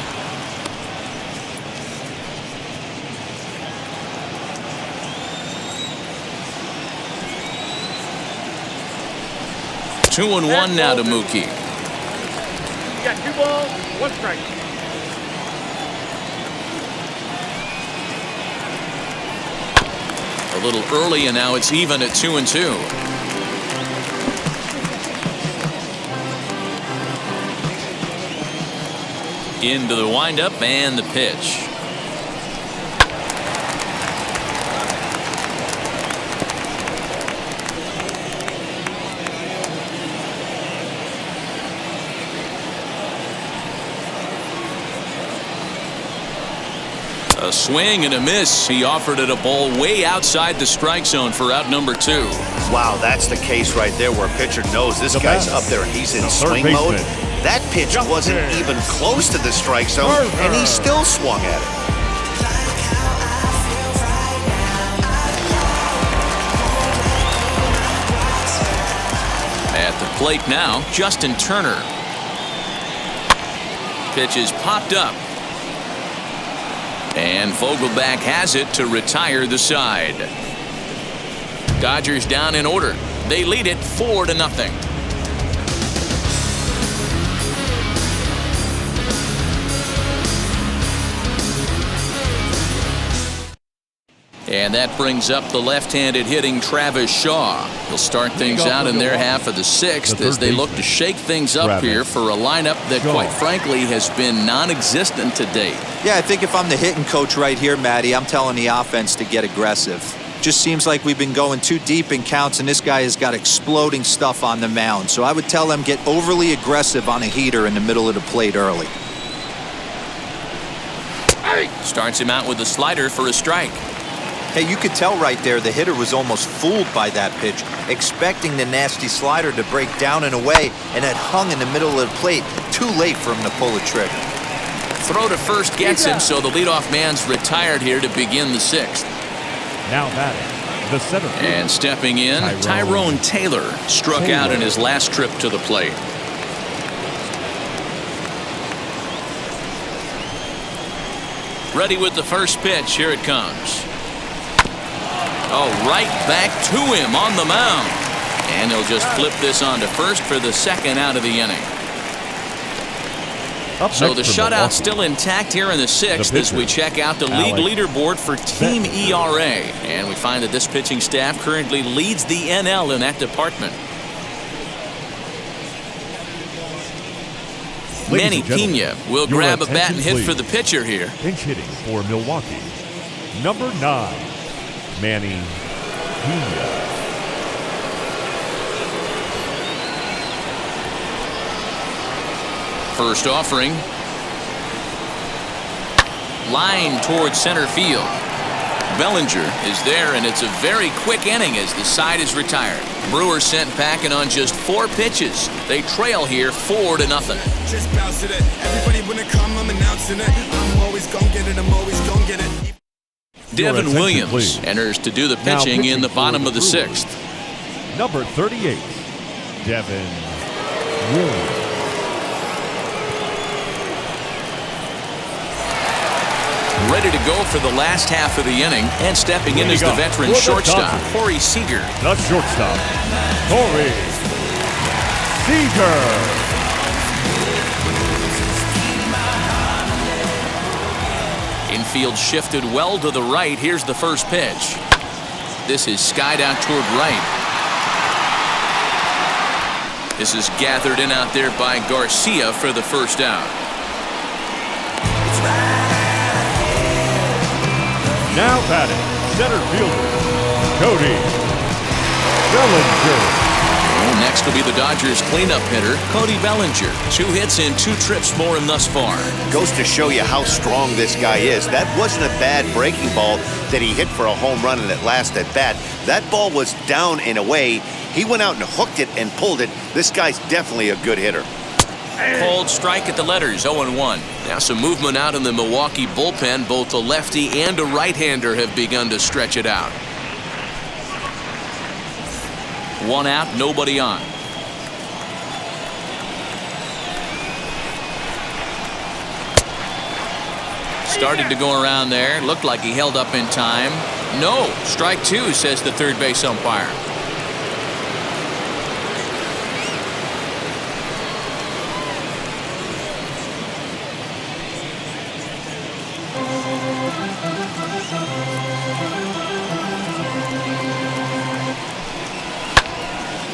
Two and one now to Mookie. You got 2 balls, 1 strike. A little early, and now it's even at 2-2. Into the windup and the pitch. A swing and a miss. He offered it a ball way outside the strike zone for out number 2. Wow, that's the case right there where a pitcher knows this guy's up there and he's in swing mode. That pitch wasn't even close to the strike zone, and he still swung at it. At the plate now, Justin Turner. Pitch is popped up. And Vogelback has it to retire the side. Dodgers down in order. They lead it 4-0. And that brings up the left-handed hitting Travis Shaw. He'll start things out in their half of the sixth as they look to shake things up here for a lineup that, quite frankly, has been non-existent to date. Yeah, I think if I'm the hitting coach right here, Matty, I'm telling the offense to get aggressive. Just seems like we've been going too deep in counts, and this guy has got exploding stuff on the mound. So I would tell them get overly aggressive on a heater in the middle of the plate early. Starts him out with a slider for a strike. Hey, you could tell right there the hitter was almost fooled by that pitch, expecting the nasty slider to break down and away, and it hung in the middle of the plate. Too late for him to pull the trigger. Throw to first gets him, so the leadoff man's retired here to begin the sixth. Now batting, the center fielder. And stepping in, Tyrone Taylor struck out in his last trip to the plate. Ready with the first pitch. Here it comes. Oh, right back to him on the mound. And he'll just flip this on to first for the second out of the inning. So the shutout's still intact here in the sixth as we check out the league leaderboard for team ERA. And we find that this pitching staff currently leads the NL in that department. Manny Pena will grab a bat and hit for the pitcher here. Pinch hitting for Milwaukee, number 9, Manny Pena. First offering. Line towards center field. Bellinger is there, and it's a very quick inning as the side is retired. Brewers sent packing on just 4 pitches. They trail here 4-0. Just bounce it. Everybody when it come, I'm announcing it. I'm always gonna get it. I'm always gonna get it. Devin Williams enters to do the pitching in the bottom of the sixth. Number 38, Devin Williams. Ready to go for the last half of the inning, and stepping in is the veteran shortstop, Corey Seager. The shortstop, Corey Seager. Infield shifted well to the right. Here's the first pitch. This is skied out toward right. This is gathered in out there by Garcia for the first out. Now batting, center fielder, Cody Bellinger. Next will be the Dodgers cleanup hitter, Cody Bellinger. 2 hits in 2 trips for him thus far. Goes to show you how strong this guy is. That wasn't a bad breaking ball that he hit for a home run in that last at bat. That ball was down and away. He went out and hooked it and pulled it. This guy's definitely a good hitter. Cold strike at the letters, 0-1. Now some movement out in the Milwaukee bullpen. Both a lefty and a right-hander have begun to stretch it out. 1 out, nobody on. Started to go around there. Looked like he held up in time. No, strike 2, says the third base umpire.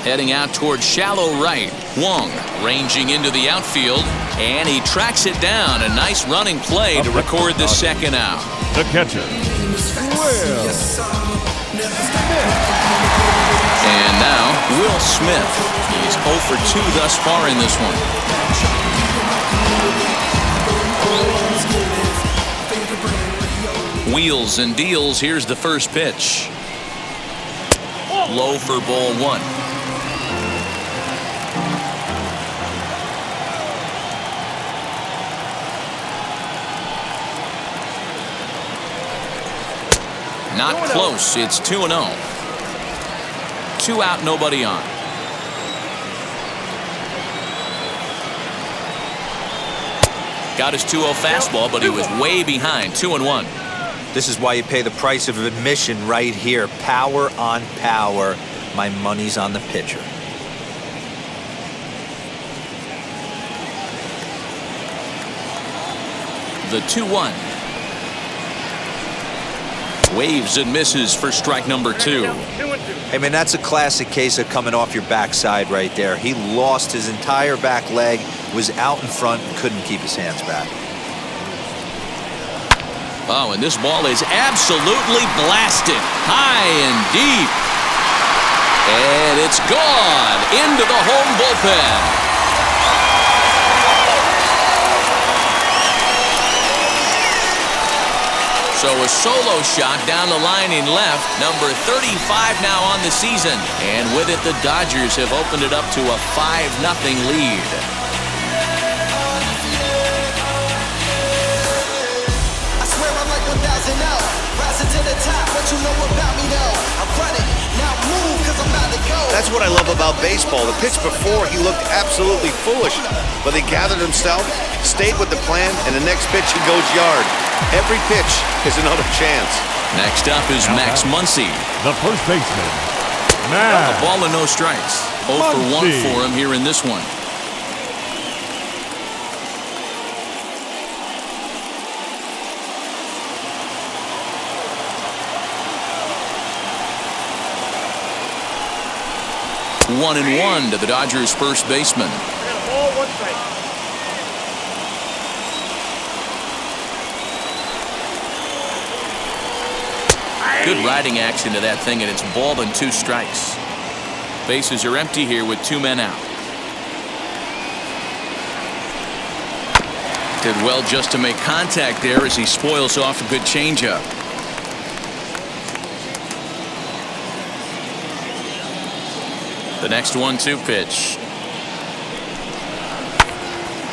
Heading out towards shallow right. Wong ranging into the outfield, and he tracks it down. A nice running play to record the second out. The catcher, Will And now, Will Smith. He's 0 for 2 thus far in this one. Wheels and deals. Here's the first pitch. Low for ball 1. Not close. It's 2-0. 2 out, nobody on. Got his 2-0 fastball, but he was way behind. 2-1. This is why you pay the price of admission right here. Power on power. My money's on the pitcher. The 2-1. Waves and misses for strike number 2. Hey, man, that's a classic case of coming off your backside right there. He lost his entire back leg, was out in front, and couldn't keep his hands back. Oh, and this ball is absolutely blasted. High and deep. And it's gone into the home bullpen. So a solo shot down the line in left, number 35 now on the season. And with it, the Dodgers have opened it up to a 5-0 lead. I swear I'm like 1,000 out. Rising to the top, what you know about me though? I'm running, now move, cause I'm about to go. That's what I love about baseball. The pitch before, he looked absolutely foolish. But they gathered himself, stayed with the plan, and the next pitch he goes yard. Every pitch is another chance. Next up is Max Muncy. The first baseman, A Max. ball and no strikes. 0 for 1 for him here in this one. One and one to the Dodgers' first baseman. Ball, 1 strike. Good riding action to that thing, and it's ball and 2 strikes. Bases are empty here with 2 men out. Did well just to make contact there as he spoils off a good changeup. The next 1-2 pitch.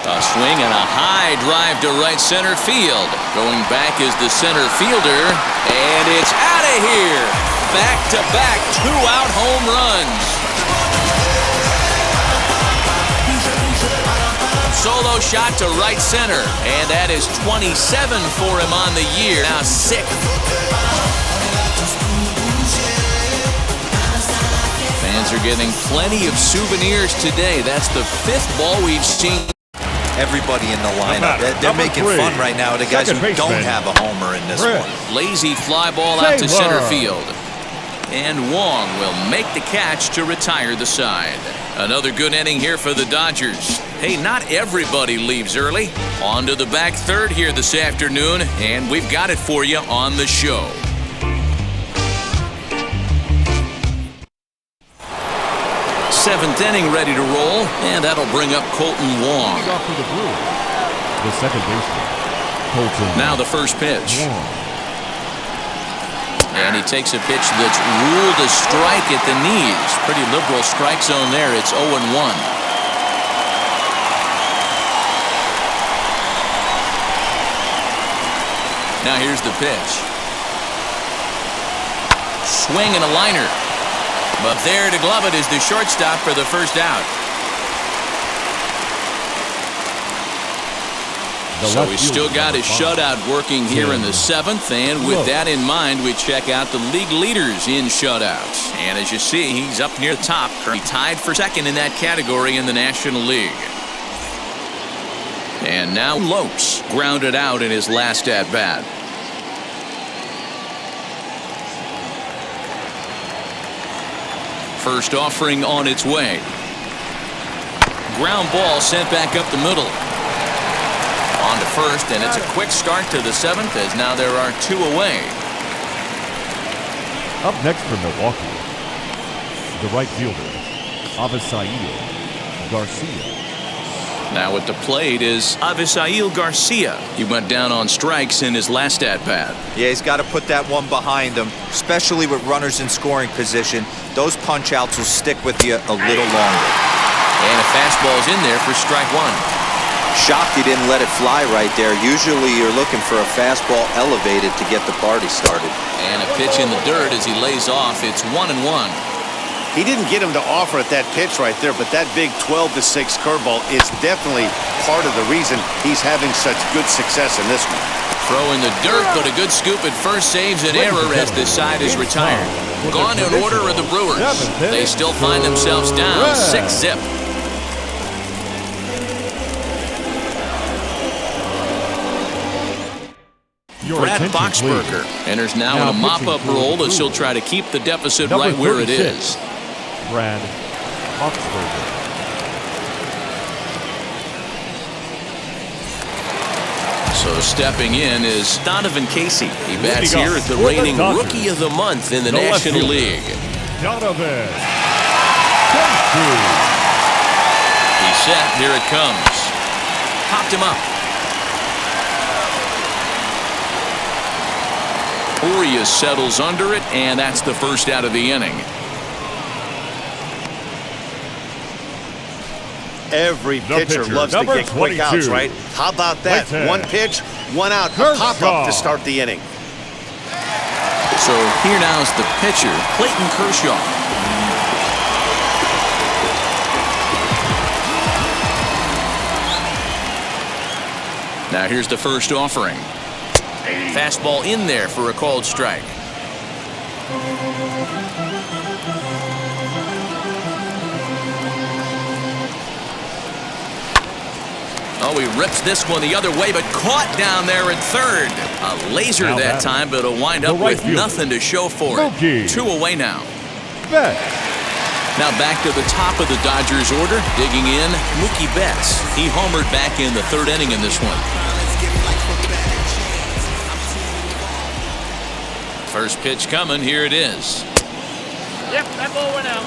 A swing and a high drive to right center field. Going back is the center fielder, and it's out of here. Back-to-back 2-out home runs. Solo shot to right center, and that is 27 for him on the year. Now 6th. Fans are getting plenty of souvenirs today. That's the 5th ball we've seen. Everybody in the lineup, they're making fun right now. The guys who don't have a homer in this one. Lazy fly ball out to center field. And Wong will make the catch to retire the side. Another good inning here for the Dodgers. Hey, not everybody leaves early. On to the back third here this afternoon, and we've got it for you on the show. Seventh inning ready to roll, and that'll bring up Colton Wong. Off for the Brewers, the second baseman, Colton. Now the first pitch. Wong. And he takes a pitch that's ruled a strike at the knees. Pretty liberal strike zone there. It's 0-1. Now here's the pitch. Swing and a liner. But there to glove it is the shortstop for the first out. So he's still got his shutout working here in the 7th, and with that in mind, we check out the league leaders in shutouts. And as you see, he's up near the top, currently tied for 2nd in that category in the National League. And now Lopes grounded out in his last at-bat. First offering on its way. Ground ball sent back up the middle. On to first, and it's a quick start to the 7th, as now there are 2 away. Up next for Milwaukee, the right fielder, Avisail Garcia. Now at the plate is Avisail Garcia. He went down on strikes in his last at-bat. Yeah, he's got to put that one behind him, especially with runners in scoring position. Those punch-outs will stick with you a little longer. And a fastball's in there for strike 1. Shocked he didn't let it fly right there. Usually you're looking for a fastball elevated to get the party started. And a pitch in the dirt as he lays off. It's 1-1. He didn't get him to offer at that pitch right there, but that big 12-6 curveball is definitely part of the reason he's having such good success in this one. Throw in the dirt, but a good scoop at first saves an error as this side is retired. Gone in order are the Brewers. They still find themselves down 6-zip. Brad Boxberger enters now in a mop-up role as he'll try to keep the deficit right where it is. Brad Boxberger. So stepping in is Donovan Casey. He bats here at the reigning Rookie of the Month in the National League. Donovan Casey. He's set. Here it comes. Popped him up. Urias settles under it, and that's the first out of the inning. Every pitcher loves to get quick outs, right? How about that? One pitch, one out, a pop-up to start the inning. So here now is the pitcher, Clayton Kershaw. Now here's the first offering. Fastball in there for a called strike. Oh, he rips this one the other way, but caught down there at third. A laser that time, but it'll wind up with nothing to show for it. 2 away now. Now back to the top of the Dodgers order, digging in, Mookie Betts. He homered back in the 3rd inning in this one. First pitch coming, here it is. Yep, that ball went out.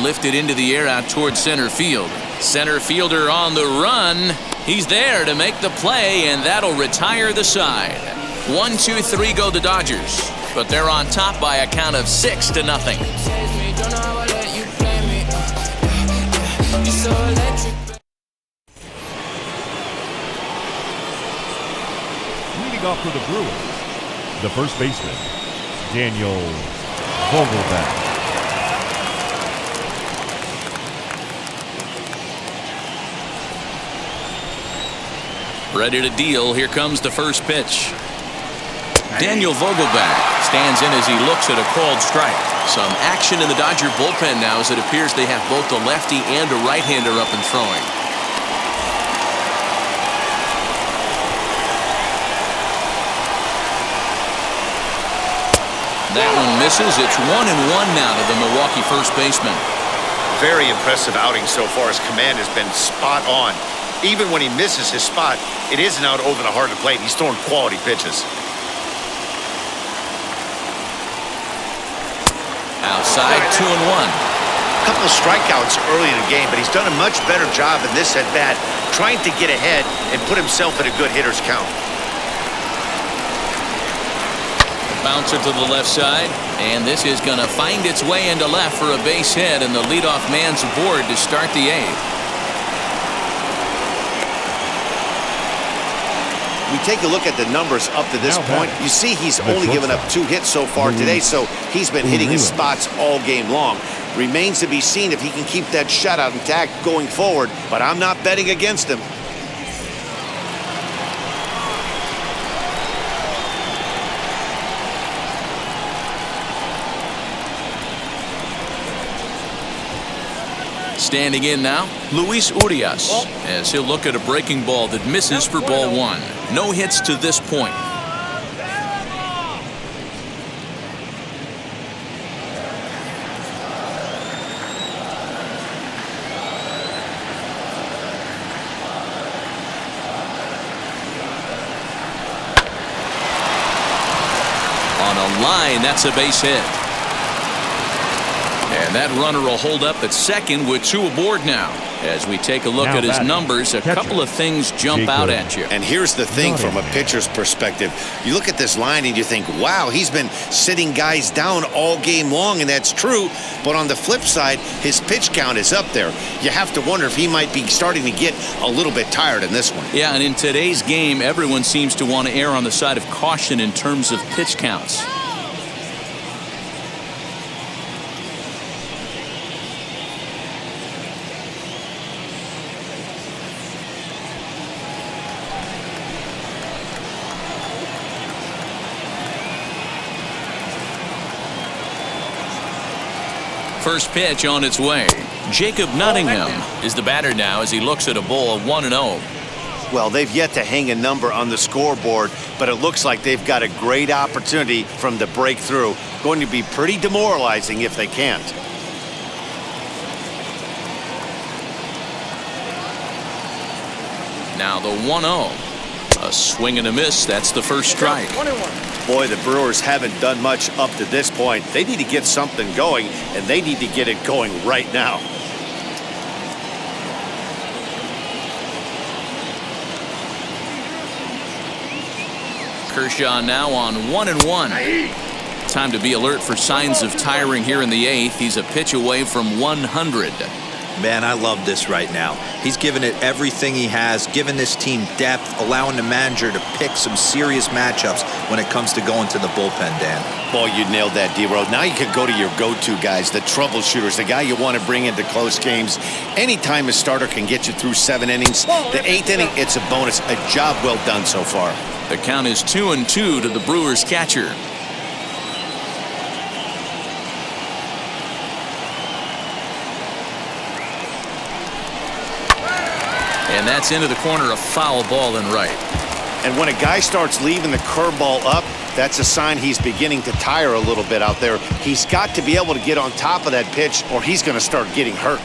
Lifted into the air out towards center field. Center fielder on the run. He's there to make the play, and that'll retire the side. 1, 2, 3 go the Dodgers, but they're on top by a count of 6-0. Leading off for the Brewers, the first baseman, Daniel Vogelbach. Ready to deal. Here comes the first pitch. Daniel Vogelbach stands in as he looks at a called strike. Some action in the Dodger bullpen now as it appears they have both a lefty and a right-hander up and throwing. That one misses. It's 1-1 now to the Milwaukee first baseman. Very impressive outing so far. His command has been spot on. Even when he misses his spot, it isn't out over the heart of the plate. He's throwing quality pitches. Outside, 2-1. A couple of strikeouts early in the game, but he's done a much better job in this at-bat trying to get ahead and put himself in a good hitter's count. Bouncer to the left side, and this is going to find its way into left for a base hit, and the leadoff man's aboard to start the 8th. We take a look at the numbers up to this point. You see he's only given up 2 hits so far today, so he's been hitting his spots all game long. Remains to be seen if he can keep that shutout intact going forward, but I'm not betting against him. Standing in now, Luis Urias, as he'll look at a breaking ball that misses for ball 1. No hits to this point. On a line, that's a base hit. And that runner will hold up at second with 2 aboard now. As we take a look at his numbers, a couple of things jump out at you. And here's the thing from a pitcher's perspective. You look at this line and you think, wow, he's been sitting guys down all game long, and that's true. But on the flip side, his pitch count is up there. You have to wonder if he might be starting to get a little bit tired in this one. Yeah, and in today's game, everyone seems to want to err on the side of caution in terms of pitch counts. First pitch on its way. Jacob Nottingham is the batter now as he looks at a ball of 1-0. Well, they've yet to hang a number on the scoreboard, but it looks like they've got a great opportunity from the breakthrough. Going to be pretty demoralizing if they can't. Now the 1-0. A swing and a miss. That's the first strike. Boy, the Brewers haven't done much up to this point. They need to get something going, and they need to get it going right now. Kershaw now on 1-1. Time to be alert for signs of tiring here in the 8th. He's a pitch away from 100. Man, I love this right now. He's given it everything he has, given this team depth, allowing the manager to pick some serious matchups when it comes to going to the bullpen, Dan. Boy, you nailed that, D-Road. Now you can go to your go-to guys, the troubleshooters, the guy you want to bring into close games. Anytime a starter can get you through 7 innings, the 8th inning, it's a bonus. A job well done so far. The count is 2-2 to the Brewers catcher. And that's into the corner, a foul ball and right. And when a guy starts leaving the curveball up, that's a sign he's beginning to tire a little bit out there. He's got to be able to get on top of that pitch or he's going to start getting hurt.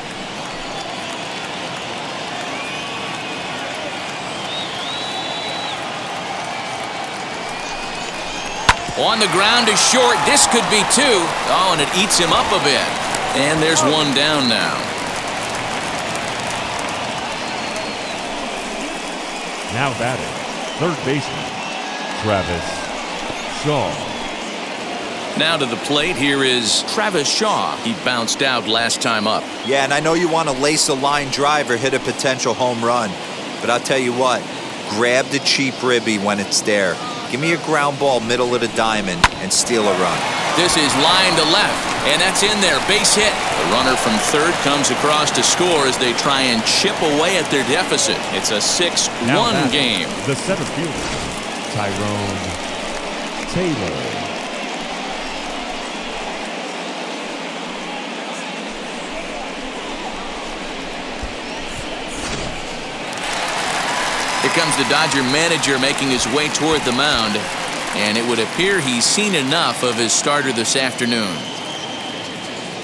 On the ground to short. This could be 2. Oh, and it eats him up a bit. And there's one down now. Now batting, third baseman, Travis Shaw. Now to the plate, here is Travis Shaw. He bounced out last time up. Yeah, and I know you want to lace a line drive or hit a potential home run, but I'll tell you what, grab the cheap ribby when it's there. Give me a ground ball middle of the diamond and steal a run. This is line to left, and that's in there. Base hit. The runner from third comes across to score as they try and chip away at their deficit. It's a 6-1 game. The center fielder, Tyrone Taylor. Here comes the Dodger manager making his way toward the mound, and it would appear he's seen enough of his starter this afternoon.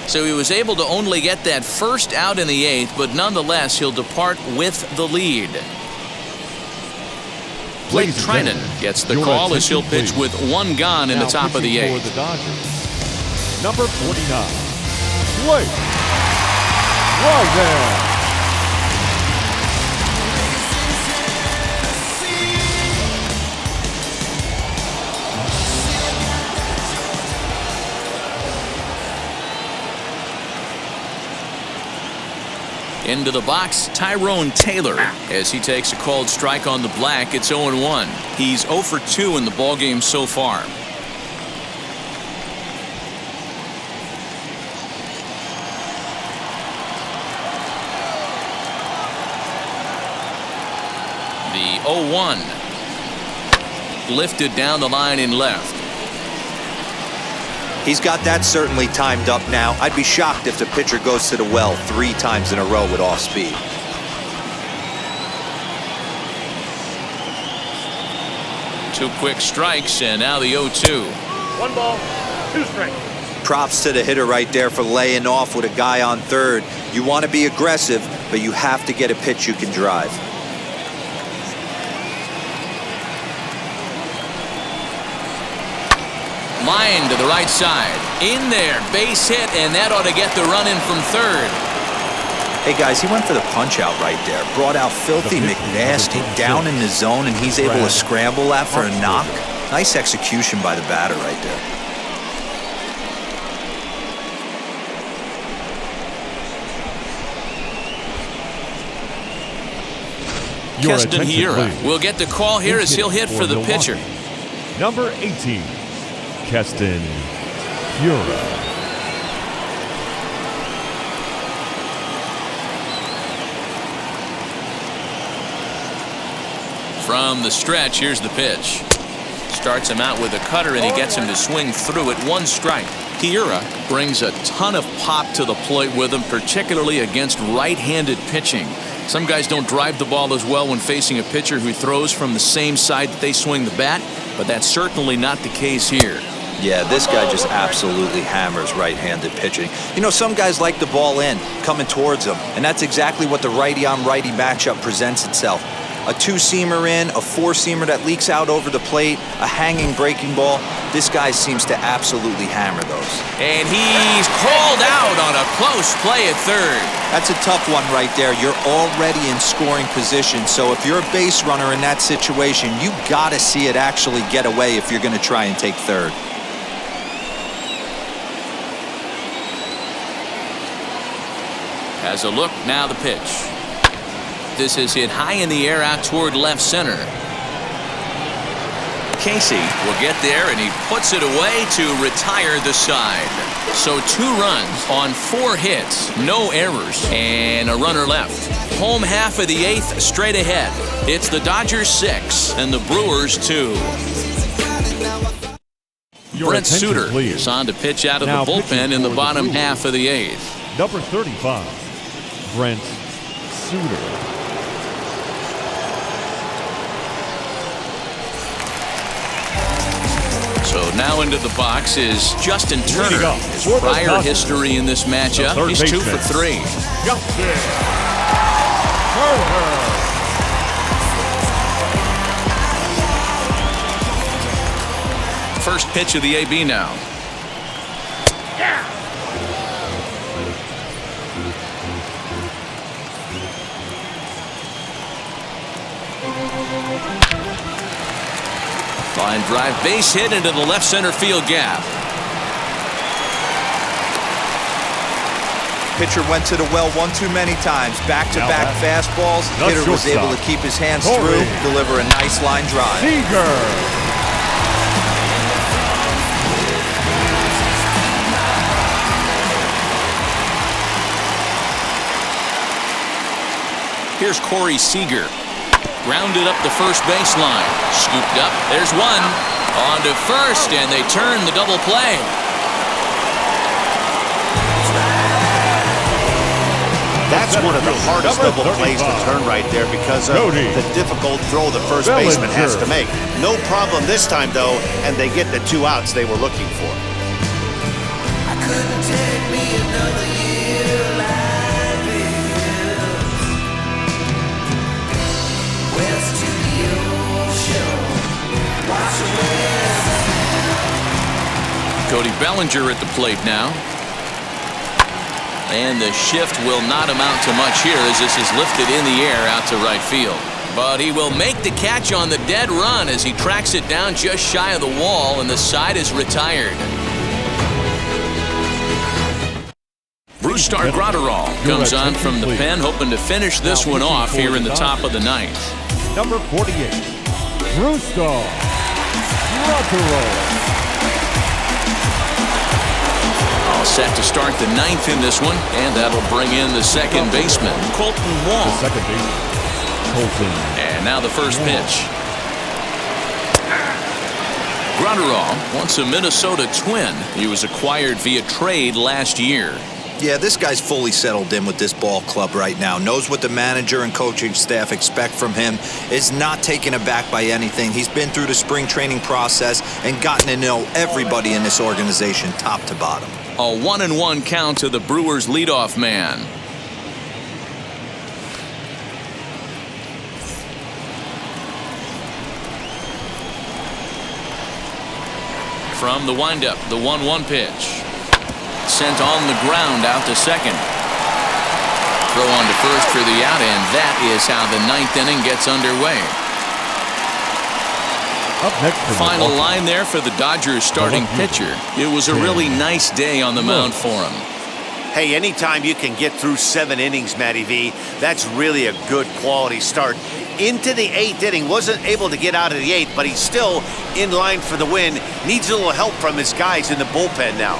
So he was able to only get that first out in the 8th, but nonetheless he'll depart with the lead. Blake Trinan gets the call as he'll pitch with 1 gone in the top of the 8th. For the Dodgers, number 49, Blake Trinan. Into the box, Tyrone Taylor, as he takes a called strike on the black. It's 0-1. He's 0 for 2 in the ballgame so far. The 0-1. Lifted down the line in left. He's got that certainly timed up now. I'd be shocked if the pitcher goes to the well 3 times in a row with off speed. Two quick strikes, and now the 0-2. 1 ball, 2 strikes. Props to the hitter right there for laying off with a guy on third. You want to be aggressive, but you have to get a pitch you can drive. Line to the right side. In there, base hit, and that ought to get the run in from third. Hey guys, he went for the punch out right there. Brought out Filthy McNasty down in the zone, and he's able to scramble that for a knock. Nice execution by the batter right there. Keston Hiura will get the call here as he'll hit for the pitcher. Number 18, Keston Hiura. From the stretch, here's the pitch. starts him out with a cutter, and he gets him to swing through it. 1 strike. Hiura brings a ton of pop to the plate with him, particularly against right-handed pitching. Some guys don't drive the ball as well when facing a pitcher who throws from the same side that they swing the bat, but that's certainly not the case here. Yeah, this guy just absolutely hammers right-handed pitching. You know, some guys like the ball in, coming towards them, and that's exactly what the righty-on-righty matchup presents itself. A 2-seamer in, a 4-seamer that leaks out over the plate, a hanging breaking ball. This guy seems to absolutely hammer those. And he's called out on a close play at third. That's a tough one right there. You're already in scoring position, so if you're a base runner in that situation, you gotta see it actually get away if you're gonna try and take third. Has a look, now the pitch. This is hit high in the air out toward left center. Casey will get there, and he puts it away to retire the side. So 2 runs on 4 hits, no errors, and a runner left. Home half of the 8th, straight ahead. It's the Dodgers 6 and the Brewers 2. Brent Suter is on to pitch out of the bullpen in the bottom half of the 8th. Number 35, Brent Suter. So now into the box is Justin Turner. His prior history in this matchup, he's 2 for 3. Justin Turner. First pitch of the AB now. Line drive, base hit into the left center field gap. Pitcher went to the well one too many times. Back-to-back fastballs. Hitter was able to keep his hands through, deliver a nice line drive. Here's Corey Seager. Grounded up the first baseline. Scooped up. There's one. On to first, and they turn the double play. That's one of the hardest double plays to turn right there because of the difficult throw the first baseman has to make. No problem this time, though, and they get the 2 outs they were looking for. I couldn't take me another year like this. West to the ocean. Watch the west. Cody Bellinger at the plate now. And the shift will not amount to much here as this is lifted in the air out to right field. But he will make the catch on the dead run as he tracks it down just shy of the wall, and the side is retired. Brusdar Graterol comes on from the pen, hoping to finish this one off here in the top of the 9th. Number 48, Brusdar Graterol. All set to start the 9th in this one, and that'll bring in the second baseman, Colton Wong. The second baseman, Colton. And now the first pitch. Graterol, once a Minnesota Twin. He was acquired via trade last year. Yeah, this guy's fully settled in with this ball club right now. Knows what the manager and coaching staff expect from him. Is not taken aback by anything. He's been through the spring training process and gotten to know everybody in this organization top to bottom. A 1-1 count to the Brewers leadoff man. From the windup, the 1-1 pitch. Sent on the ground out to second. Throw on to first for the out, and that is how the 9th inning gets underway. Up next, final line there for the Dodgers starting pitcher. It was a really nice day on the mound for him. Hey, anytime you can get through 7 innings, Matty V, that's really a good quality start. Into the 8th inning, wasn't able to get out of the 8th, but he's still in line for the win. Needs a little help from his guys in the bullpen now.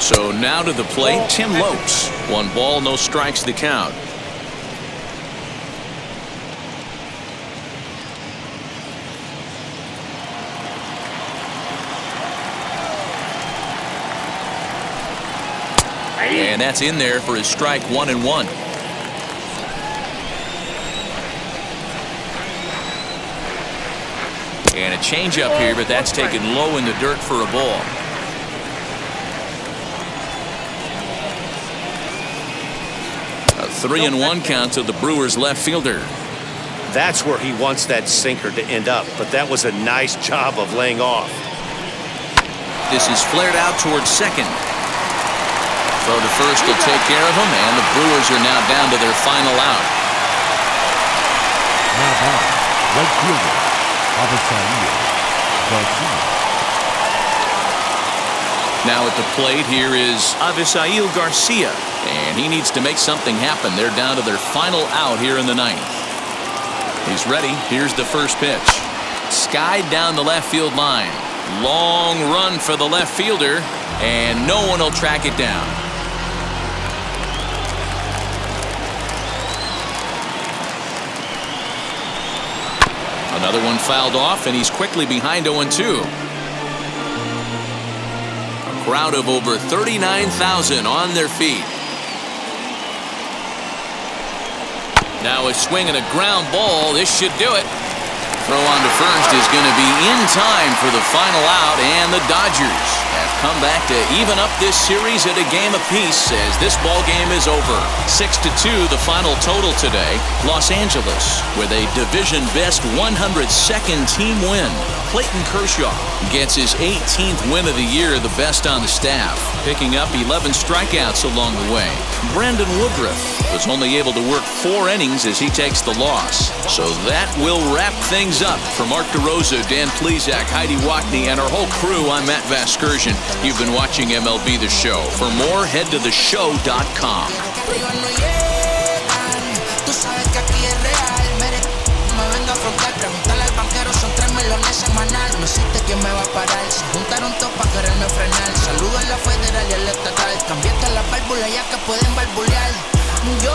So now to the plate, Tim Lopes. 1 ball, no strikes the count. And that's in there for his strike 1-1. And a changeup here, but that's taken low in the dirt for a ball. A 3-1 count to the Brewers left fielder. That's where he wants that sinker to end up, but that was a nice job of laying off. This is flared out towards second. Throw to first will take care of him, and the Brewers are now down to their final out. Now back, right fielder, Garcia. Now at the plate, here is Avisail Garcia, and he needs to make something happen. They're down to their final out here in the ninth. He's ready. Here's the first pitch. Skied down the left field line. Long run for the left fielder, and no one will track it down. Another one fouled off, and he's quickly behind 0-2. A crowd of over 39,000 on their feet. Now a swing and a ground ball. This should do it. Throw on to first is going to be in time for the final out, and the Dodgers have come back to even up this series at a game apiece as this ball game is over. 6-2 the final total today. Los Angeles with a division best 102nd team win. Clayton Kershaw gets his 18th win of the year, the best on the staff, picking up 11 strikeouts along the way. Brandon Woodruff was only able to work 4 innings as he takes the loss. So that will wrap things up. For Mark DeRosa, Dan Plesac, Heidi Watney, and our whole crew, I'm Matt Vasgersian. You've been watching MLB The Show. For more, head to theshow.com. No existe quien me va a parar. Se juntaron todos para quererme frenar. Saludo a la federal y al estatal. Cambiaste la válvula ya que pueden barbulear. Yo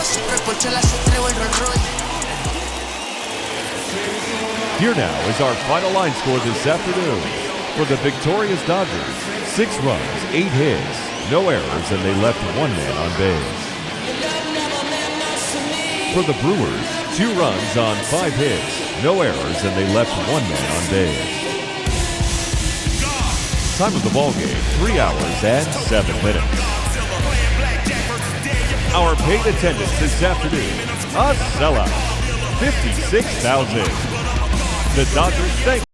siempre escucho la estrella el Rolls Royce. Here now is our final line score this afternoon. For the victorious Dodgers, 6 runs, 8 hits, no errors, and they left 1 man on base. For the Brewers, 2 runs on 5 hits, no errors, and they left 1 man on base. Time of the ball game, 3 hours and 7 minutes. Our paid attendance this afternoon, a sellout, 56,000. The Dodgers thank